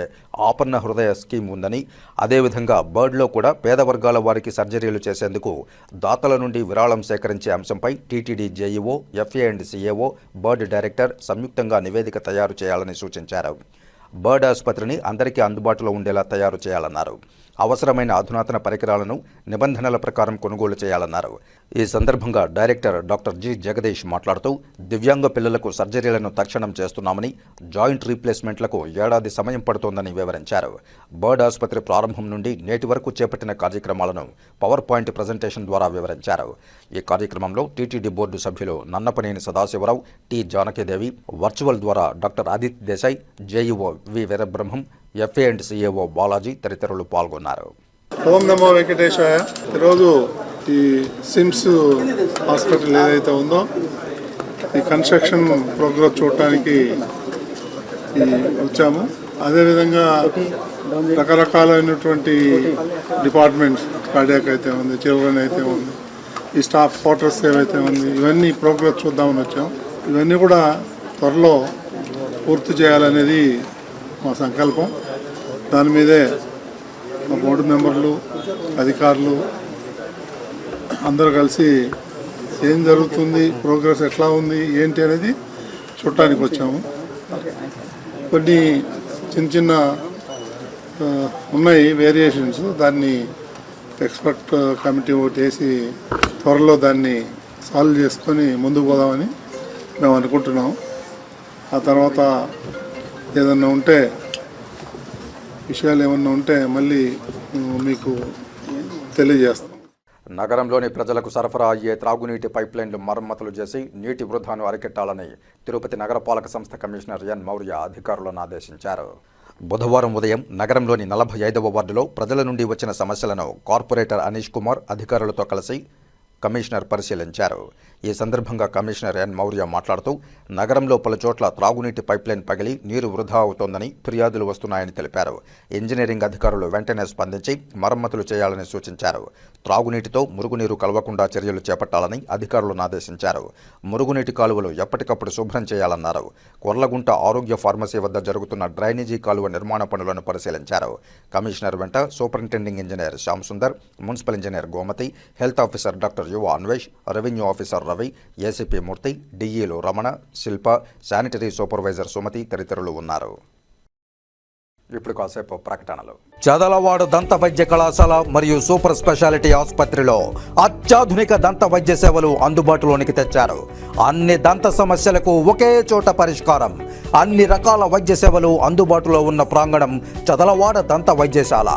ఆపన్న హృదయ స్కీమ్ ఉందని, అదేవిధంగా బర్డ్లో కూడా పేద వర్గాల వారికి సర్జరీలు చేసేందుకు దాతల నుండి విరాళం సేకరించే అంశంపై TTD JEO, FA and CAO, BIRRD director సంయుక్తంగా నివేదిక తయారు చేయాలని సూచించారు. బర్డ్ ఆసుపత్రిని అందరికీ అందుబాటులో ఉండేలా తయారు చేయాలన్నారు. అవసరమైన అధునాతన పరికరాలను నిబంధనల ప్రకారం కొనుగోలు చేయాలన్నారు. ఈ సందర్భంగా డైరెక్టర్ డాక్టర్ జి జగదీష్ మాట్లాడుతూ దివ్యాంగ పిల్లలకు సర్జరీలను తక్షణం చేస్తున్నామని, జాయింట్ రీప్లేస్మెంట్లకు ఏడాది సమయం పడుతోందని వివరించారు. బర్డ్ ఆసుపత్రి ప్రారంభం నుండి నేటి వరకు చేపట్టిన కార్యక్రమాలను పవర్ పాయింట్ ప్రజెంటేషన్ ద్వారా వివరించారు. ఈ కార్యక్రమంలో టీటీడీ బోర్డు సభ్యులు నన్నపనేని సదాశివరావు, టి జానకీదేవి, వర్చువల్ ద్వారా doctor Aditya Desai, JEO V Veerabrahmam, FA and CAO Balaji తదితరులు పాల్గొన్నారు. ఓం నమో వెంకటేశాయ. ఈరోజు ఈ సిమ్స్ హాస్పిటల్ ఏదైతే ఉందో ఈ కన్స్ట్రక్షన్ ప్రోగ్రెస్ చూడటానికి వచ్చాము. అదేవిధంగా రకరకాలైనటువంటి డిపార్ట్మెంట్స్, కార్డియాక్ అయితే ఉంది, చిల్డ్రన్ అయితే ఉంది, ఈ స్టాఫ్ క్వార్టర్స్ ఏవైతే ఉంది, ఇవన్నీ ప్రోగ్రెస్ చూద్దామని వచ్చాం. ఇవన్నీ కూడా త్వరలో పూర్తి చేయాలనేది మా సంకల్పం. దాని మీదే మా బోర్డు మెంబర్లు, అధికారులు అందరూ కలిసి ఏం జరుగుతుంది, ప్రోగ్రెస్ ఎట్లా ఉంది, ఏంటి అనేది చూడటానికి వచ్చాము. కొన్ని చిన్న ఉన్నాయి వేరియేషన్స్, దాన్ని ఎక్స్పర్ట్ కమిటీ ఒకటి వేసి త్వరలో దాన్ని సాల్వ్ చేసుకొని ముందుకు పోదామని మేము అనుకుంటున్నాం. ఆ తర్వాత ఏదన్నా ఉంటే, విషయాలు ఏమన్నా ఉంటే మళ్ళీ మీకు తెలియజేస్తాం. నగరంలోని ప్రజలకు సరఫరా అయ్యే త్రాగునీటి పైప్లైన్లు మరమ్మతులు చేసి నీటి వృధాను అరికట్టాలని తిరుపతి నగరపాలక సంస్థ కమిషనర్ ఎన్ మౌర్య అధికారులను ఆదేశించారు. బుధవారం ఉదయం నగరంలోని 45వ వార్డులో ప్రజల నుండి వచ్చిన సమస్యలను కార్పొరేటర్ అనీష్ కుమార్ అధికారులతో కలిసి కమిషనర్ పరిశీలించారు. ఈ సందర్భంగా కమిషనర్ ఎన్ మౌర్య మాట్లాడుతూ నగరంలో పలుచోట్ల త్రాగునీటి పైప్లైన్ పగిలి నీరు వృధా అవుతోందని ఫిర్యాదులు వస్తున్నాయని తెలిపారు. ఇంజనీరింగ్ అధికారులు వెంటనే స్పందించి మరమ్మతులు చేయాలని సూచించారు. త్రాగునీటితో మురుగునీరు కలవకుండా చర్యలు చేపట్టాలని అధికారులను ఆదేశించారు. మురుగునీటి కాలువలు ఎప్పటికప్పుడు శుభ్రం చేయాలన్నారు. కొర్లగుంట ఆరోగ్య ఫార్మసీ వద్ద జరుగుతున్న డ్రైనేజీ కాలువ నిర్మాణ పనులను పరిశీలించారు. కమిషనర్ వెంట superintending engineer Shyam Sundar, municipal engineer Gomathi, health officer doctor Yuva Anvesh, revenue officer Ravi, ACP Murthy, డిఈలు రమణ, శిల్ప, శానిటరీ సూపర్వైజర్ సుమతి తదితరులు ఉన్నారు. ఇప్పుడు కాసేపు ప్రకటనలు. చదలవాడ దంత వైద్య కళాశాల మరియు సూపర్ స్పెషాలిటీ ఆసుపత్రిలో అత్యాధునిక దంత వైద్య సేవలు అందుబాటులోనికి తెచ్చారు. అన్ని దంత సమస్యలకు ఒకే చోట పరిష్కారం. అన్ని రకాల వైద్య సేవలు అందుబాటులో ఉన్న ప్రాంగణం చదలవాడ దంత వైద్యశాల.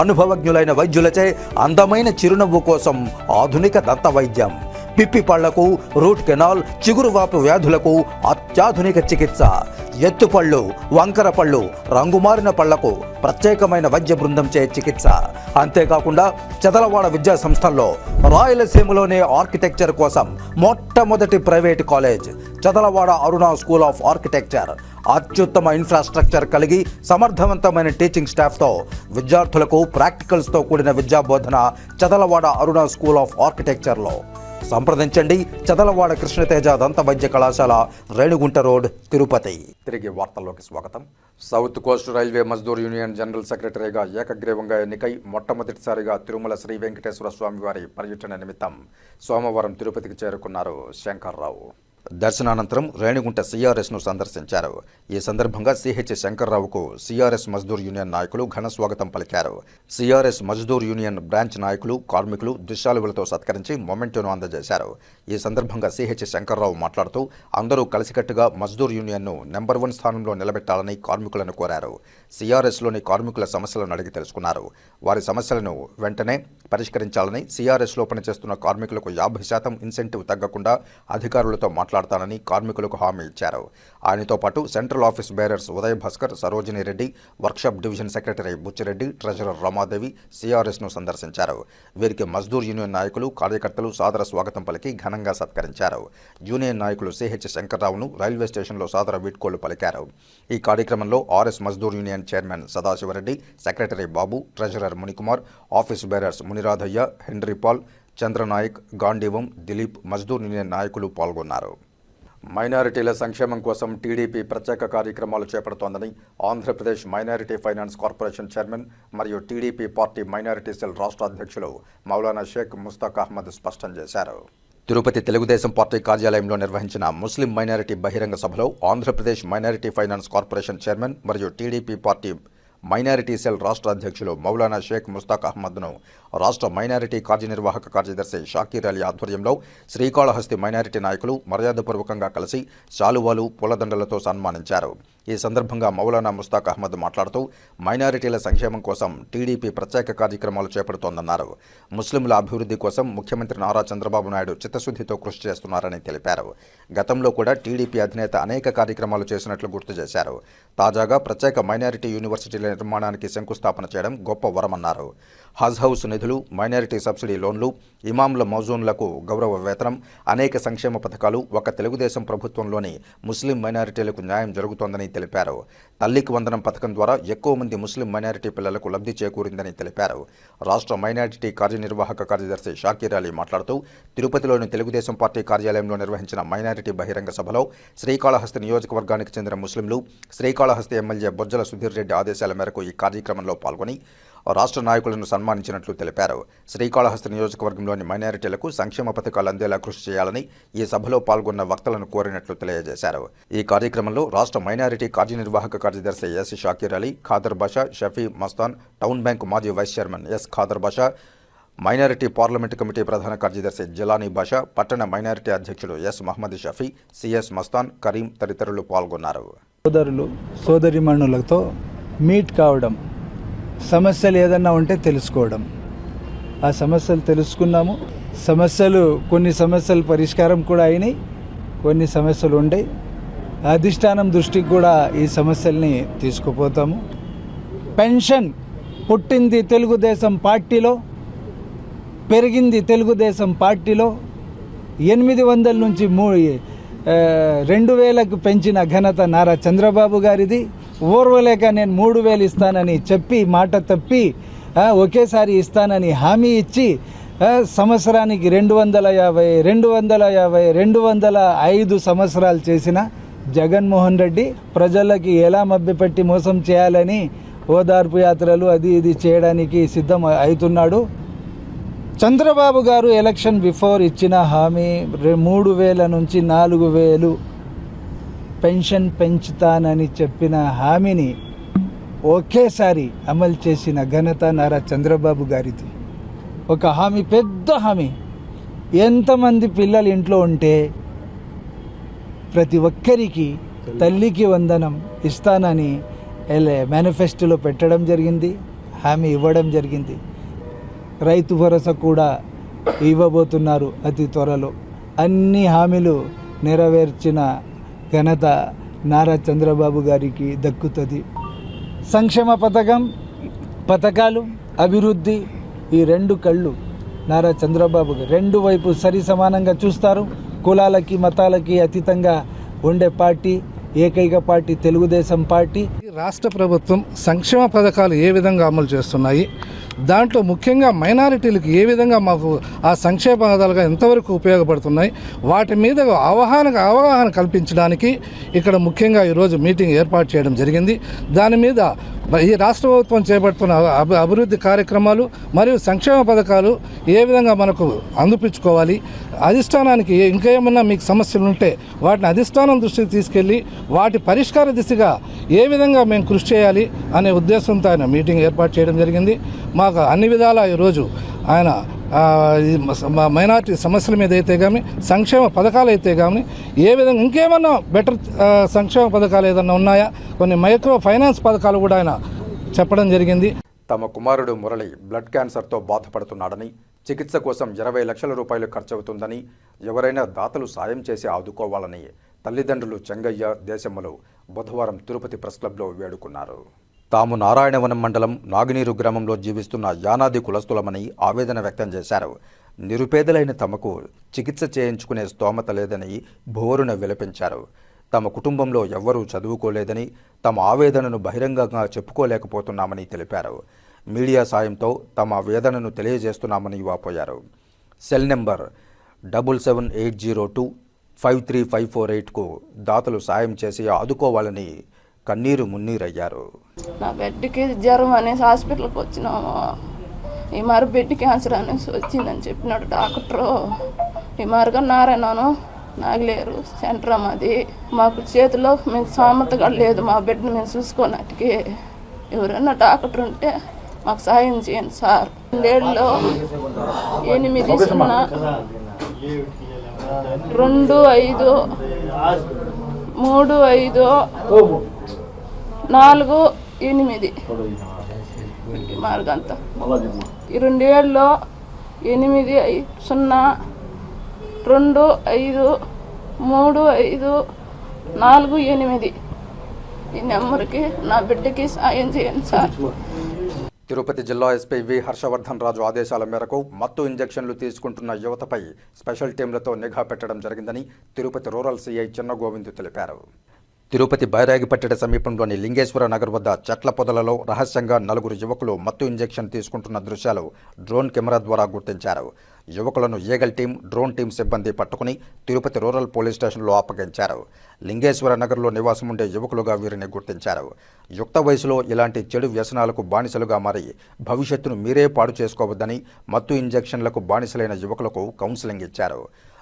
అనుభవజ్ఞులైన వైద్యులచే అందమైన చిరునవ్వు కోసం ఆధునిక దంత వైద్యం. పిప్పి పళ్లకు, రూట్ కెనాల్, చిగురువాపు వ్యాధులకు అత్యాధునిక చికిత్స. ఎత్తుపళ్ళు, వంకర పళ్ళు, రంగుమారిన పళ్లకు ప్రత్యేకమైన వైద్య బృందంచే చికిత్స. అంతేకాకుండా చదలవాడ విద్యా సంస్థల్లో రాయలసీమలోనే ఆర్కిటెక్చర్ కోసం మొట్టమొదటి private college Chadalavada Aruna school of architecture. అత్యుత్తమ ఇన్ఫ్రాస్ట్రక్చర్ కలిగి సమర్థవంతమైన టీచింగ్ స్టాఫ్తో విద్యార్థులకు ప్రాక్టికల్స్తో కూడిన విద్యాబోధన చదలవాడ అరుణ స్కూల్ ఆఫ్ ఆర్కిటెక్చర్లో. సంప్రదించండి. చదలవాడ కృష్ణతేజ దంత వైద్య కళాశాల, రేణుగుంట రోడ్, తిరుపతి. తిరిగి వార్తల్లోకి స్వాగతం. South Coast railway Mazdoor union general సెక్రటరీగా ఏకగ్రీవంగా ఎన్నికై మొట్టమొదటిసారిగా తిరుమల శ్రీ వెంకటేశ్వర స్వామి వారి పర్యటన నిమిత్తం సోమవారం తిరుపతికి చేరుకున్నారు శంకర్రావు. దర్శనానంతరం రేణిగుంట సిఆర్ఎస్ను సందర్శించారు. ఈ సందర్భంగా సిహెచ్ శంకర్రావుకు సిఆర్ఎస్ మజ్దూర్ యూనియన్ నాయకులు ఘన స్వాగతం పలికారు. సిఆర్ఎస్ మజ్దూర్ యూనియన్ బ్రాంచ్ నాయకులు, కార్మికులు దుశ్శాలువలతో సత్కరించి మొమెంటోను అందజేశారు. ఈ సందర్భంగా సిహెచ్ శంకర్రావు మాట్లాడుతూ అందరూ కలిసికట్టుగా మజ్దూర్ యూనియన్ను నెంబర్ 1 స్థానంలో నిలబెట్టాలని కార్మికులను కోరారు. సిఆర్ఎస్లోని కార్మికుల సమస్యలను అడిగి తెలుసుకున్నారు. వారి సమస్యలను వెంటనే పరిష్కరించాలని, సిఆర్ఎస్లో పనిచేస్తున్న కార్మికులకు 50% ఇన్సెంటివ్ తగ్గకుండా అధికారులతో మాట్లాడతానని కార్మికులకు హామీ ఇచ్చారు. ఆయనతో పాటు central office bearers Uday Bhaskar, Sarojini Reddy, workshop division secretary Buchireddy, treasurer Ramadevi సిఆర్ఎస్ను సందర్శించారు. వీరికి మజ్దూర్ యూనియన్ నాయకులు, కార్యకర్తలు సాదర స్వాగతం పలికి ఘనంగా సత్కరించారు. యూనియన్ నాయకులు సిహెచ్ శంకర్రావును రైల్వే స్టేషన్లో సాదర వీడ్కోలు పలికారు. ఈ కార్యక్రమంలో RS Mazdoor union chairman Sadasivareddy, secretary Babu, treasurer Munikumar, office bearers Muniradhaiah, Henry Paul, Chandranaik, Gandhivam, Dilip, Mazdoor union నాయకులు పాల్గొన్నారు. మైనారిటీల సంక్షేమం కోసం టీడీపీ ప్రత్యేక కార్యక్రమాలు చేపడుతోందని Andhra Pradesh minority finance corporation chairman మరియు టీడీపీ పార్టీ మైనారిటీ సెల్ రాష్ట్ర అధ్యక్షులు మౌలానా షేక్ ముస్తాక్ అహ్మద్ స్పష్టం చేశారు. తిరుపతి తెలుగుదేశం పార్టీ కార్యాలయంలో నిర్వహించిన ముస్లిం మైనారిటీ బహిరంగ సభలో Andhra Pradesh minority finance corporation chairman మరియు టీడీపీ పార్టీ మైనారిటీ సెల్ రాష్ట్ర అధ్యక్షులు మౌలానా షేక్ ముస్తాక్ అహ్మద్ను రాష్ట్ర మైనారిటీ కార్యనిర్వాహక కార్యదర్శి షాకీర్ అలీ ఆధ్వర్యంలో శ్రీకాళహస్తి మైనారిటీ నాయకులు మర్యాదపూర్వకంగా కలిసి శాలువాలు, పూలదండలతో సన్మానించారు. ఈ సందర్భంగా మౌలానా ముస్తాక్ అహ్మద్ మాట్లాడుతూ మైనారిటీల సంక్షేమం కోసం టీడీపీ ప్రత్యేక కార్యక్రమాలు చేపడుతోందన్నారు. ముస్లింల అభివృద్ధి కోసం ముఖ్యమంత్రి నారా చంద్రబాబు నాయుడు చిత్తశుద్ధితో కృషి చేస్తున్నారని తెలిపారు. గతంలో కూడా టీడీపీ అధినేత అనేక కార్యక్రమాలు చేసినట్లు గుర్తు చేశారు. తాజాగా ప్రత్యేక మైనారిటీ యూనివర్సిటీల నిర్మాణానికి శంకుస్థాపన చేయడం గొప్ప వరమన్నారు. హజ్ హౌస్ నిధులు, మైనారిటీ సబ్సిడీ లోన్లు, ఇమాంల మౌజూన్లకు గౌరవ వేతనం, అనేక సంక్షేమ పథకాలు ఒక తెలుగుదేశం ప్రభుత్వంలోని ముస్లిం మైనారిటీలకు న్యాయం జరుగుతోందని తెలిపారు. తల్లికి వందనం పథకం ద్వారా ఎక్కువ మంది ముస్లిం మైనారిటీ పిల్లలకు లబ్ధి చేకూరిందని తెలిపారు. రాష్ట్ర మైనారిటీ కార్యనిర్వాహక కార్యదర్శి షాకీర్ అలీ మాట్లాడుతూ తిరుపతిలోని తెలుగుదేశం పార్టీ కార్యాలయంలో నిర్వహించిన మైనారిటీ బహిరంగ సభలో శ్రీకాళహస్తి నియోజకవర్గానికి చెందిన ముస్లింలు, శ్రీకాళహస్తి ఎమ్మెల్యే బొజ్జల సుధీర్ రెడ్డి ఆదేశాల మేరకు ఈ కార్యక్రమంలో పాల్గొని రాష్ట్ర నాయకులను సన్మానించినట్లు తెలిపారు. శ్రీకాళహస్తి నియోజకవర్గంలోని మైనారిటీలకు సంక్షేమ పథకాలు అందేలా కృషి చేయాలని ఈ సభలో పాల్గొన్న వక్తలను కోరినట్లు తెలియజేశారు. ఈ కార్యక్రమంలో రాష్ట్ర మైనారిటీ కార్యనిర్వాహక కార్యదర్శి ఎస్ షాకీర్ అలీ, ఖాదర్ బాషా, షఫీ మస్తాన్, టౌన్ బ్యాంకు మాజీ వైస్ చైర్మన్ ఎస్ ఖాదర్ బాషా, మైనారిటీ పార్లమెంటు కమిటీ ప్రధాన కార్యదర్శి జలానీ బాషా, పట్టణ మైనారిటీ అధ్యక్షుడు ఎస్ మహమ్మద్ షఫీ, సిఎస్ మస్తాన్, కరీం తదితరులు పాల్గొన్నారు. సోదరులు సోదరిమణులతో మీట్ కావడం, సమస్యలు ఏదన్నా ఉంటే తెలుసుకోవడం, ఆ సమస్యలు తెలుసుకున్నాము. కొన్ని సమస్యలు పరిష్కారం కూడా అయినాయి, కొన్ని సమస్యలు ఉండే. అధిష్టానం దృష్టికి కూడా ఈ సమస్యల్ని తీసుకుపోతాము. పెన్షన్ పుట్టింది తెలుగుదేశం పార్టీలో, పెరిగింది తెలుగుదేశం పార్టీలో. 800 నుంచి 2000కు పెంచిన ఘనత నారా చంద్రబాబు గారిది. ఓర్వలేక నేను 3000 ఇస్తానని చెప్పి మాట తప్పి ఒకేసారి ఇస్తానని హామీ ఇచ్చి సంవత్సరానికి 205 సంవత్సరాలు చేసిన జగన్మోహన్ రెడ్డి ప్రజలకి ఎలా మభ్యపెట్టి మోసం చేయాలని ఓదార్పు యాత్రలు అది ఇది చేయడానికి సిద్ధం అవుతున్నాడు. చంద్రబాబు గారు ఎలక్షన్ బిఫోర్ ఇచ్చిన హామీ 3000 నుంచి 4000 పెన్షన్ పెంచుతానని చెప్పిన హామీని ఒకేసారి అమలు చేసిన ఘనత నారా చంద్రబాబు గారిది. ఒక హామీ, పెద్ద హామీ. ఎంతమంది పిల్లలు ఇంట్లో ఉంటే ప్రతి ఒక్కరికి తల్లికి వందనం ఇస్తానని మేనిఫెస్టోలో పెట్టడం జరిగింది, హామీ ఇవ్వడం జరిగింది. రైతు భరోసా కూడా ఇవ్వబోతున్నారు అతి త్వరలో. అన్ని హామీలు నెరవేర్చిన ఘనత నారా చంద్రబాబు గారికి దక్కుతుంది. సంక్షేమ పథకాలు, అభివృద్ధి, ఈ 2 కళ్ళు నారా చంద్రబాబు గారు 2 వైపు సరి సమానంగా చూస్తారు. కులాలకి మతాలకి అతీతంగా ఉండే పార్టీ, ఏకైక పార్టీ తెలుగుదేశం పార్టీ. రాష్ట్ర ప్రభుత్వం సంక్షేమ పథకాలు ఏ విధంగా అమలు చేస్తున్నాయి, దాంట్లో ముఖ్యంగా మైనారిటీలకు ఏ విధంగా మాకు ఆ సంక్షేమ పథకాలుగా ఎంతవరకు ఉపయోగపడుతున్నాయి, వాటి మీద అవగాహన కల్పించడానికి ఇక్కడ ముఖ్యంగా ఈరోజు మీటింగ్ ఏర్పాటు చేయడం జరిగింది. దాని మీద ఈ రాష్ట్ర ప్రభుత్వం చేపడుతున్న అభివృద్ధి కార్యక్రమాలు మరియు సంక్షేమ పథకాలు ఏ విధంగా మనకు అందిపించుకోవాలి, అధిష్టానానికి ఇంకేమన్నా మీకు సమస్యలు ఉంటే వాటిని అధిష్టానం దృష్టికి తీసుకెళ్ళి వాటి పరిష్కార దిశగా ఏ విధంగా మేము కృషి చేయాలి అనే ఉద్దేశంతో ఆయన మీటింగ్ ఏర్పాటు చేయడం జరిగింది. మాకు అన్ని విధాలా ఈరోజు ఆయన మైనార్టీ సమస్యల మీద అయితే కానీ, సంక్షేమ పథకాలు అయితే కానీ, ఏ విధంగా ఇంకేమన్నా బెటర్ సంక్షేమ పథకాలు ఏదన్నా ఉన్నాయా, కొన్ని మైక్రో ఫైనాన్స్ పథకాలు కూడా ఆయన చెప్పడం జరిగింది. తమ కుమారుడు మురళి బ్లడ్ క్యాన్సర్తో బాధపడుతున్నాడని, చికిత్స కోసం 20 లక్షల రూపాయలు ఖర్చవుతుందని, ఎవరైనా దాతలు సాయం చేసి ఆదుకోవాలని తల్లిదండ్రులు చెంగయ్య, దేశమ్మలు బుధవారం తిరుపతి ప్రెస్ క్లబ్లో వేడుకున్నారు. తాము నారాయణవనం మండలం నాగినీరు గ్రామంలో జీవిస్తున్న యానాది కులస్తులమని ఆవేదన వ్యక్తం చేశారు. నిరుపేదలైన తమకు చికిత్స చేయించుకునే స్తోమత లేదని బోరున విలపించారు. తమ కుటుంబంలో ఎవ్వరూ చదువుకోలేదని, తమ ఆవేదనను బహిరంగంగా చెప్పుకోలేకపోతున్నామని తెలిపారు. మీడియా సాయంతో తమ వేదనను తెలియజేస్తున్నామని వాపోయారు. సెల్ నెంబర్ 7780253548కు దాతలు సాయం చేసి ఆదుకోవాలని కన్నీరు మున్నీరయ్యారు. నా బిడ్డకి జ్వరం అనేసి హాస్పిటల్కి వచ్చినాము. ఈ మరి బిడ్డ క్యాన్సర్ అనేసి వచ్చిందని చెప్పినాడు డాక్టరు. ఈ మరుగా నారాయణను నాగలేరు సెంటర్ మాది. మాకు చేతిలో మేము సామర్థగా లేదు మా బిడ్డను మేము చూసుకోనట్టుకి. ఎవరైనా డాక్టర్ ఉంటే మాకు సాయం చేయండి సార్. 2 8 0 2 5 3 5 4 8 మార్గంతా 2 8 0 2 5 3 5 4 8 ఈ నెంబర్కి నా బిడ్డకి సాయం చేయండి సార్. తిరుపతి జిల్లా ఎస్పీ వి హర్షవర్ధన్ రాజు ఆదేశాల మేరకు మత్తు ఇంజెక్షన్లు తీసుకుంటున్న యువతపై స్పెషల్ టీంలతో నిఘా పెట్టడం జరిగిందని తిరుపతి రూరల్ సీఐ చిన్న గోవింద్ తెలిపారు. తిరుపతి బైరాగిపట్టెడ సమీపంలోని లింగేశ్వర నగర్ వద్ద చెట్ల పొదలలో రహస్యంగా 4 యువకులు మత్తు ఇంజెక్షన్ తీసుకుంటున్న దృశ్యాలు డ్రోన్ కెమెరా ద్వారా గుర్తించారు. యువకులను ఏగల్ టీం, డ్రోన్ టీం సిబ్బంది పట్టుకుని తిరుపతి రూరల్ పోలీస్ స్టేషన్లో అప్పగించారు. లింగేశ్వర నగర్లో నివాసం ఉండే యువకులుగా వీరిని గుర్తించారు. యుక్త వయసులో ఇలాంటి చెడు వ్యసనాలకు బానిసలుగా మారి భవిష్యత్తును మీరే పాడు చేసుకోవద్దని మత్తు ఇంజెక్షన్లకు బానిసలైన యువకులకు కౌన్సిలింగ్ ఇచ్చారు.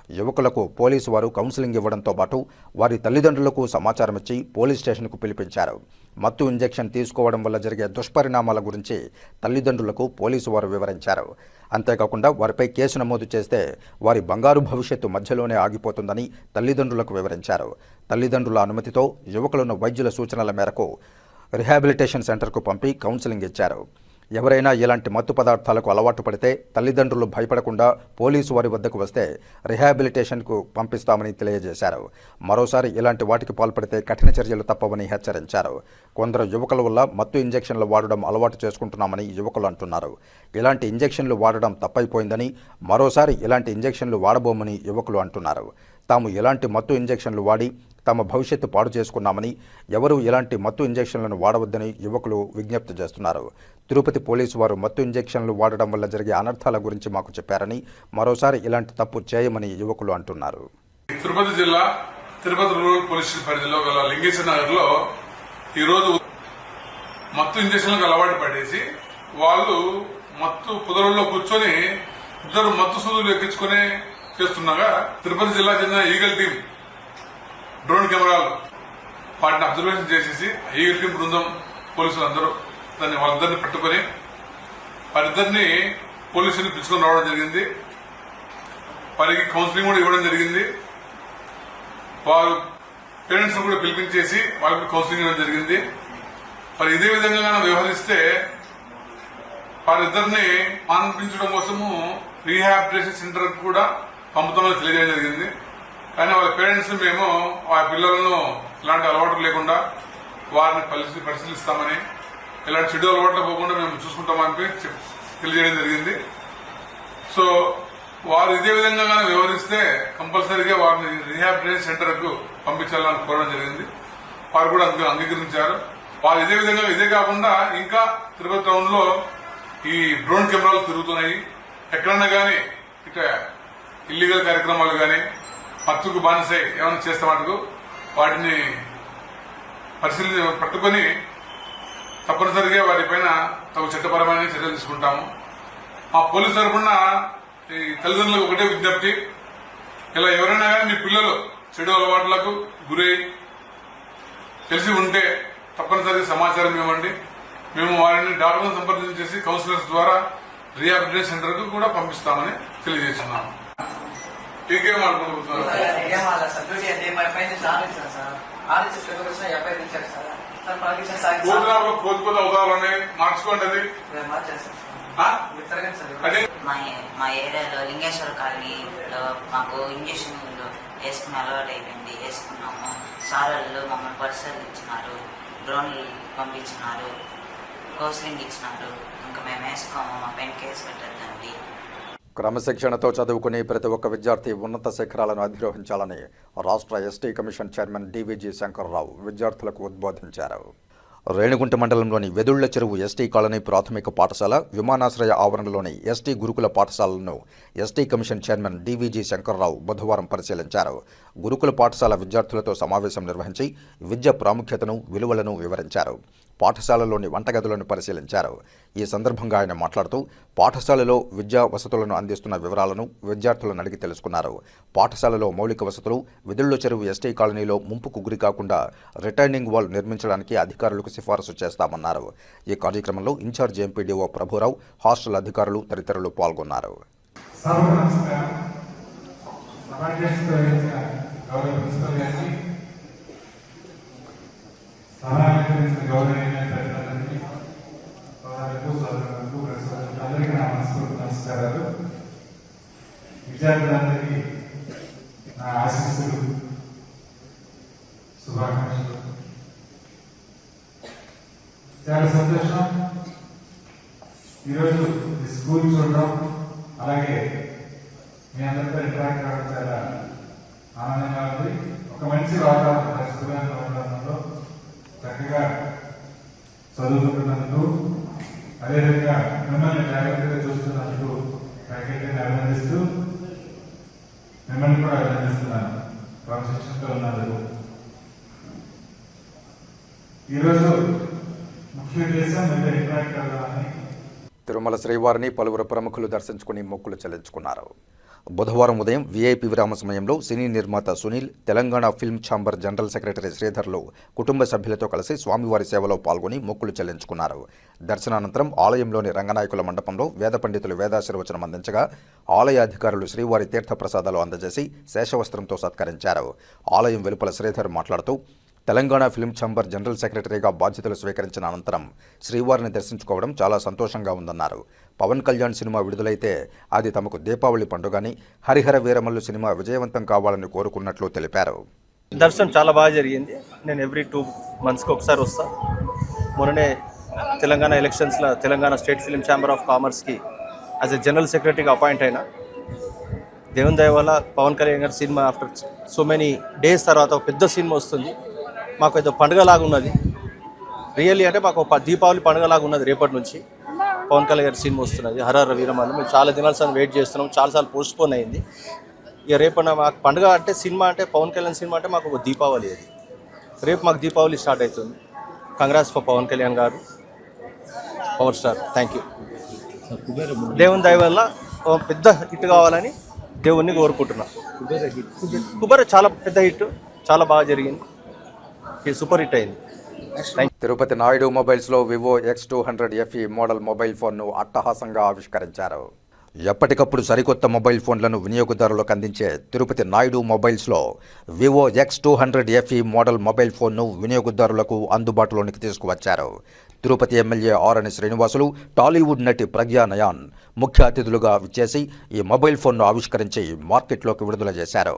యువకులకు పోలీసు వారు కౌన్సిలింగ్ ఇవ్వడంతో పాటు వారి తల్లిదండ్రులకు సమాచారం ఇచ్చి పోలీస్ స్టేషన్కు పిలిపించారు. మత్తు ఇంజెక్షన్ తీసుకోవడం వల్ల జరిగే దుష్పరిణామాల గురించి తల్లిదండ్రులకు పోలీసు వారు వివరించారు. అంతేకాకుండా వారిపై కేసు నమోదు చేస్తే వారి బంగారు భవిష్యత్తు మధ్యలోనే ఆగిపోతుందని తల్లిదండ్రులకు వివరించారు. తల్లిదండ్రుల అనుమతితో యువకులను వైద్యుల సూచనల మేరకు రిహాబిలిటేషన్ సెంటర్కు పంపి కౌన్సిలింగ్ ఇచ్చారు. ఎవరైనా ఇలాంటి మత్తు పదార్థాలకు అలవాటు పడితే తల్లిదండ్రులు భయపడకుండా పోలీసు వారి వద్దకు వస్తే రిహాబిలిటేషన్కు పంపిస్తామని తెలియజేశారు. మరోసారి ఇలాంటి వాటికి పాల్పడితే కఠిన చర్యలు తప్పవని హెచ్చరించారు. కొందరు యువకుల వల్ల మత్తు ఇంజెక్షన్లు వాడడం అలవాటు చేసుకుంటున్నామని యువకులు అంటున్నారు. ఇలాంటి ఇంజెక్షన్లు వాడడం తప్పైపోయిందని, మరోసారి ఇలాంటి ఇంజెక్షన్లు వాడబోమని యువకులు అంటున్నారు. తాము ఇలాంటి మత్తు ఇంజెక్షన్లు వాడి తమ భవిష్యత్తు పాడు చేసుకున్నామని, ఎవరూ ఇలాంటి మత్తు ఇంజెక్షన్లను వాడవద్దని యువకులు విజ్ఞప్తి చేస్తున్నారు. తిరుపతి పోలీసు వారు మత్తు ఇంజెక్షన్లు వాడడం వల్ల జరిగే అనర్థాల గురించి మాకు చెప్పారని, మరోసారి ఇలాంటి తప్పు చేయమని యువకులు అంటున్నారు. తిరుపతి జిల్లా తిరుపతి రూరల్ పోలీస్ స్టేషన్ పరిధిలో గల లింగేశ్వర నగర్ లో ఈరోజు మత్తు ఇంజెక్షన్లకు అలవాటు పడేసి వాళ్ళు మత్తు పొదలలో కూర్చొని ఇద్దరు మత్తు సూదులు ఎక్కించుకుని చేస్తుండగా తిరుపతి జిల్లా చెందిన ఈగల్ టీం డ్రోన్ కెమెరాలు వాటిని అబ్జర్వేషన్ చేసేసి ఈగల్ టీం బృందం పోలీసులు అందరూ వాళ్ళిద్దరిని పట్టుకుని వారిద్దరిని పోలీసులు పిలుచుకొని రావడం జరిగింది. వారికి కౌన్సిలింగ్ కూడా ఇవ్వడం జరిగింది. వారు పేరెంట్స్ కూడా పిలిపించేసి వాళ్ళకి కౌన్సిలింగ్ ఇవ్వడం జరిగింది. మరి ఇదే విధంగా వ్యవహరిస్తే వారిద్దరిని మాన్పించడం కోసము రీహాబిలిటేషన్ సెంటర్ కూడా పంపుతామని తెలియజేయడం జరిగింది. కానీ వాళ్ళ పేరెంట్స్ మేము ఆ పిల్లలను ఇలాంటి అలవాట్లు లేకుండా వారిని పరిశీలిస్తామని, ఇలాంటి చెడు అలవాట్లు పోకుండా మేము చూసుకుంటామని తెలియజేయడం జరిగింది. సో వారు ఇదే విధంగా వ్యవహరిస్తే కంపల్సరీగా వారిని రీహాబిలిటేషన్ సెంటర్కు పంపించాలని కోరడం జరిగింది. వారు కూడా అంగీకరించారు. వారు ఇదే విధంగా ఇదే కాకుండా ఇంకా తిరుపతి టౌన్ లో ఈ డ్రోన్ కెమెరాలు తిరుగుతున్నాయి. ఎక్కడన్నా కానీ ఇట్లా ఇల్లీగల్ కార్యక్రమాలు కానీ మత్తుకు బానిసై ఏమైనా చేస్తే మటుకు వాటిని పట్టుకొని తప్పనిసరిగా వారిపైన తగు చట్టపరమైన చర్యలు తీసుకుంటాము. మా పోలీసు తరఫున ఈ తల్లిదండ్రులకు ఒకటే విజ్ఞప్తి, ఇలా ఎవరైనా కానీ మీ పిల్లలు చెడు అలవాట్లకు గురై తెలిసి ఉంటే తప్పనిసరిగా సమాచారం ఇవ్వండి. మేము వారిని డాక్టర్లను సంప్రదించేసి కౌన్సిలర్స్ ద్వారా రీహాబిలిటేషన్ సెంటర్ కు కూడా పంపిస్తామని తెలియజేస్తున్నాము. టీకే మాట్లాడుతున్నారు. కొద్ది అవతారాలని మార్చుకోండి. అది మా ఏరియాలో లింగేశ్వర కాలనీలో మాకు ఇంజక్షన్లు వేసుకుని అలవాటు అయిపోయింది. వేసుకున్నాము. సార్ వాళ్ళు మమ్మల్ని పరిశీలన ఇచ్చినారు, డ్రోన్లు పంపించినారు, కౌన్సిలింగ్ ఇచ్చినారు. ఇంకా మేము వేసుకోము, మా పైన కేసు పెట్టద్దండి. క్రమశిక్షణతో చదువుకుని ప్రతి ఒక్క విద్యార్థి ఉన్నత శిఖరాలను అధిరోహించాలని రాష్ట్ర ఎస్టీ కమిషన్ చైర్మన్ డివిజి శంకర్రావు విద్యార్థులకు ఉద్బోధించారు. రేణిగుంట మండలంలోని వెదుళ్ల చెరువు ఎస్టీ కాలనీ ప్రాథమిక పాఠశాల, విమానాశ్రయ ఆవరణలోని ఎస్టీ గురుకుల పాఠశాలను ఎస్టీ కమిషన్ చైర్మన్ డివిజి శంకర్రావు బుధవారం పరిశీలించారు. గురుకుల పాఠశాల విద్యార్థులతో సమావేశం నిర్వహించి విద్య ప్రాముఖ్యతను, విలువలను వివరించారు. పాఠశాలలోని వంటగదులను పరిశీలించారు. ఈ సందర్భంగా ఆయన మాట్లాడుతూ పాఠశాలలో విద్యా వసతులను అందిస్తున్న వివరాలను విద్యార్థులను అడిగి తెలుసుకున్నారు. పాఠశాలలో మౌలిక వసతులు, వెదుళ్ల చెరువు ఎస్టీ కాలనీలో ముంపుకు గురి కాకుండా రిటైనింగ్ వాల్ నిర్మించడానికి అధికారులకు సిఫారసు చేస్తామన్నారు. ఈ కార్యక్రమంలో ఇన్ఛార్జ్ ఎంపీడీఓ ప్రభురావు, హాస్టల్ అధికారులు తదితరులు పాల్గొన్నారు. నమస్కారాలు. విద్యార్థులందరికీ నా ఆశీస్సులు, శుభాకాంక్షలు. చాలా సంతోషం ఈరోజు ఈ స్కూల్ చూడడం, అలాగే మీ అందరితో ఇంటరాక్ట్ అవ్వడం చాలా ఆనందంగా ఉంది. ఒక మంచి వాతావరణం, స్కూల్ వాతావరణంలో చక్కగా చదువుకుంటున్నందుకు, అదేవిధంగా మిమ్మల్ని జాగ్రత్తగా చూస్తున్నందుకు ఫ్యాకల్టీని అభినందిస్తూ మిమ్మల్ని కూడా అభినందిస్తున్నాను. క్రమశిక్షణతో ఉన్నందుకు. ఈరోజు ముఖ్య ఉద్దేశం మీద ఇంటరాక్ట్ అవ్వాలని. తిరుమల శ్రీవారిని పలువురు ప్రముఖులు దర్శించుకుని మొక్కులు చెల్లించుకున్నారు. బుధవారం ఉదయం వీఐపీ విరామ సమయంలో సినీ నిర్మాత Sunil, Telangana film chamber general secretary శ్రీధర్లు కుటుంబ సభ్యులతో కలిసి స్వామివారి సేవలో పాల్గొని మొక్కులు చెల్లించుకున్నారు. దర్శనానంతరం ఆలయంలోని రంగనాయకుల మండపంలో వేద పండితులు వేదాశీర్వచనం అందించగా ఆలయ అధికారులు శ్రీవారి తీర్థప్రసాదాలు అందజేసి శేషవస్త్రంతో సత్కరించారు. ఆలయం వెలుపల శ్రీధర్ మాట్లాడుతూ తెలంగాణ ఫిల్మ్ ఛాంబర్ జనరల్ సెక్రటరీగా బాధ్యతలు స్వీకరించిన అనంతరం శ్రీవారిని దర్శించుకోవడం చాలా సంతోషంగా ఉందన్నారు. పవన్ కళ్యాణ్ సినిమా విడుదలైతే అది తమకు దీపావళి పండుగని, హరిహర వీరమల్లు సినిమా విజయవంతం కావాలని కోరుకున్నట్లు తెలిపారు. దర్శనం చాలా బాగా జరిగింది. నేను ఎవ్రీ 2 monthsకి ఒకసారి వస్తాను. మొన్ననే తెలంగాణ ఎలక్షన్స్లో Telangana state film chamber of కామర్స్కి యాజ్ ఎ జనరల్ సెక్రటరీగా అపాయింట్ అయినా. దేవుని దయ వల్ల పవన్ కళ్యాణ్ గారి cinema after so many days తర్వాత ఒక పెద్ద సినిమా వస్తుంది. మాకు ఏదో పండుగలాగా ఉన్నది. రియల్లీ అంటే మాకు ఒక దీపావళి పండుగలాగా ఉన్నది. రేపటి నుంచి పవన్ కళ్యాణ్ గారి సినిమా వస్తున్నది, హరహర వీరమల్లు. మేము చాలా దినాల సార్ వెయిట్ చేస్తున్నాం. చాలాసార్లు పోస్ట్పోన్ అయింది. ఇక రేపటి మాకు పండుగ అంటే సినిమా అంటే పవన్ కళ్యాణ్ సినిమా అంటే మాకు ఒక దీపావళి. అది రేపు మాకు దీపావళి స్టార్ట్ అవుతుంది. కంగ్రాట్స్ ఫర్ పవన్ కళ్యాణ్ గారు, పవర్ స్టార్. Thank you. దేవుని దయ వల్ల పెద్ద హిట్ కావాలని దేవుణ్ణి కోరుకుంటున్నా. కుబేర చాలా పెద్ద హిట్, చాలా బాగా జరిగింది. ఇది సూపర్ హిట్ అయింది. తిరుపతి నాయుడు మొబైల్స్లో Vivo X200 FE model mobile ఫోన్ను అట్టహాసంగా ఆవిష్కరించారు. ఎప్పటికప్పుడు సరికొత్త మొబైల్ ఫోన్లను వినియోగదారులకు అందించే తిరుపతి నాయుడు మొబైల్స్లో Vivo X200 FE model mobile ఫోన్ను వినియోగదారులకు అందుబాటులోనికి తీసుకువచ్చారు. తిరుపతి ఎమ్మెల్యే ఆరణి శ్రీనివాసులు, టాలీవుడ్ నటి ప్రజ్ఞా నయాన్ ముఖ్య అతిథులుగా విచ్చేసి ఈ మొబైల్ ఫోన్ను ఆవిష్కరించి మార్కెట్లోకి విడుదల చేశారు.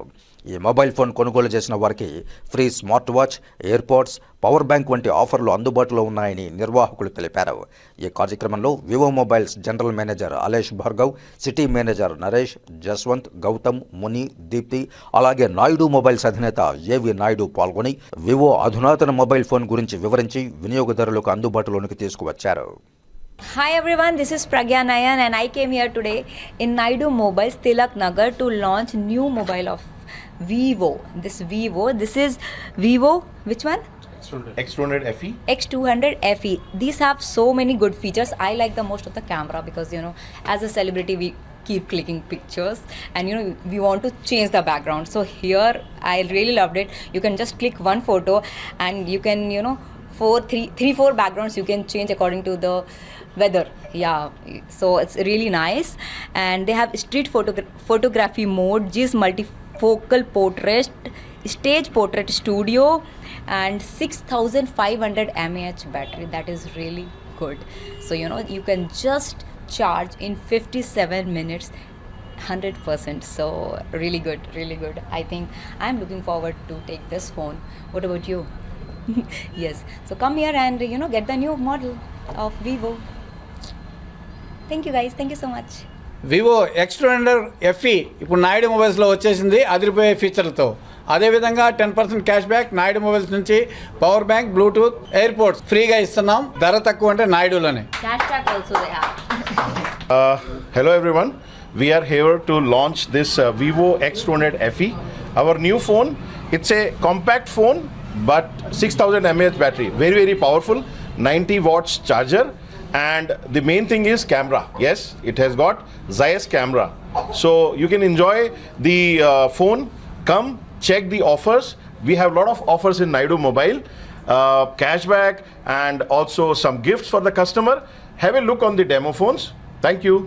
ఈ మొబైల్ ఫోన్ కొనుగోలు చేసిన వారికి free smart watch, AirPods, power bank వంటి ఆఫర్లు అందుబాటులో ఉన్నాయని నిర్వాహకులు తెలిపారు. ఈ కార్యక్రమంలో Vivo mobiles general manager Alesh Bhargav, city manager Naresh, Jaswanth, Gautham, Muni, Deepthi, అలాగే నాయుడు మొబైల్స్ అధినేత ఏవి నాయుడు పాల్గొని వివో అధునాతన మొబైల్ ఫోన్ గురించి వివరించి వినియోగదారులకు అందుబాటులోనికి తీసుకువచ్చారు. Hi everyone, this is Pragya Nayan and I came here today in Naidu Mobiles, Tilak Nagar, to launch new mobile of Vivo. This is Vivo, which one? X200 FE. X200 FE. These have so many good features. I like the most of the camera because, you know, as a celebrity we keep clicking pictures and, you know, we want to change the background. So here I really loved it. You can just click one photo and you can, you know, 4 backgrounds you can change according to the weather. Yeah, so it's really nice. And they have street photography mode, GIS multifocal portrait, stage portrait studio, and 6500 mAh battery. That is really good. So, you know, you can just charge in 57 minutes 100%. So really good, really good. I think I'm looking forward to take this phone. What about you? Yes, so come here and, you know, get the new model of Vivo. Thank you guys, thank you so much. Vivo X200 FE ఇప్పుడు నాయుడు మొబైల్స్లో వచ్చేసింది అదిరిపోయే ఫీచర్లతో. అదేవిధంగా 10% cash back Naidu mobiles నుంచి power bank, Bluetooth, airports ఫ్రీగా ఇస్తున్నాం. ధర తక్కువ అంటే నాయుడులోనే. Cash back also they have. Hello everyone, we are here to launch this Vivo X200 FE. Our new phone, it's a compact phone but 6000 mAh battery, very very powerful, 90 watts charger, and the main thing is camera. Yes, it has got Zeiss camera, so you can enjoy the phone. Come check the offers. We have a lot of offers in Naidu Mobile, cashback and also some gifts for the customer. Have a look on the demo phones. Thank you.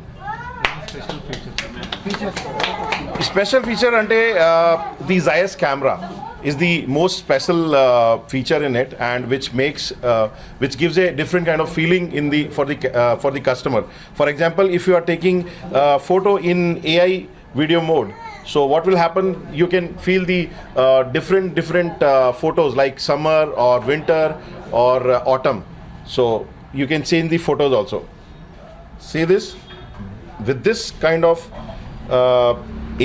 Special feature ante the Zeiss camera is the most special feature in it, and which gives a different kind of feeling for the customer. For example, if you are taking photo in AI video mode, so what will happen, you can feel the different photos like summer or winter or autumn, so you can change the photos also. See this, with this kind of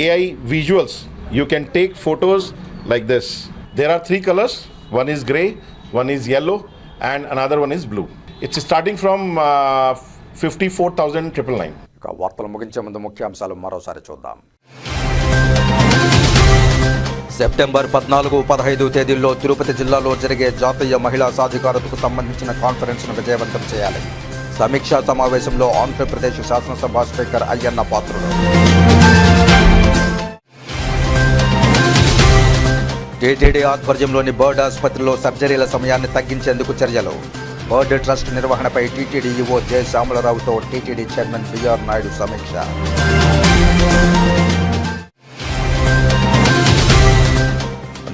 AI visuals you can take photos like this. There are 3 colors, one is grey, one is yellow and another one is blue. It's starting from 54,999. ఇక వార్తలు ముగించే ముందు ముఖ్యాంశాలు మరోసారి చూద్దాం. September 14-15 తేదీల్లో తిరుపతి జిల్లాలో జరిగే జాతీయ మహిళా సాధికారతకు సంబంధించిన కాన్ఫరెన్స్ను విజయవంతం చేయాలి. సమీక్షా సమావేశంలో ఆంధ్రప్రదేశ్ శాసనసభ స్పీకర్ అయ్యన్న పాత్రుడు. టీటీడీ ఆధ్వర్యంలోని బర్డ్ ఆసుపత్రిలో సర్జరీల సమయాన్ని తగ్గించేందుకు చర్యలు. బర్డ్ ట్రస్ట్ నిర్వహణపై టీటీడీ ఈవో జె శ్యామలరావుతో టీటీడీ చైర్మన్ బిఆర్ నాయుడు సమీక్ష.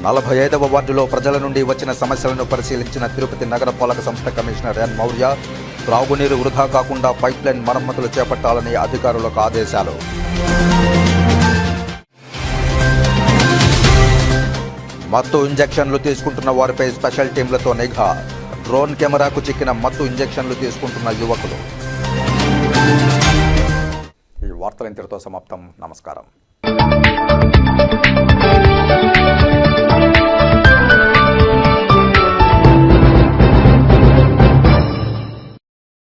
45వ వార్డులో ప్రజల నుండి వచ్చిన సమస్యలను పరిశీలించిన తిరుపతి నగర పాలక సంస్థ కమిషనర్ ఎన్ మౌర్య త్రాగునీరు వృధా కాకుండా పైప్లైన్ మరమ్మతులు చేపట్టాలని అధికారులకు ఆదేశాలు. మత్తు ఇంజెక్షన్లు తీసుకుంటున్న వారిపై స్పెషల్ టీంలతో నిఘా. డ్రోన్ కెమెరాకు చిక్కిన మత్తు ఇంజెక్షన్లు తీసుకుంటున్న యువకులు. ఈ వార్తలు ఇంతటితో సమాప్తం. నమస్కారం.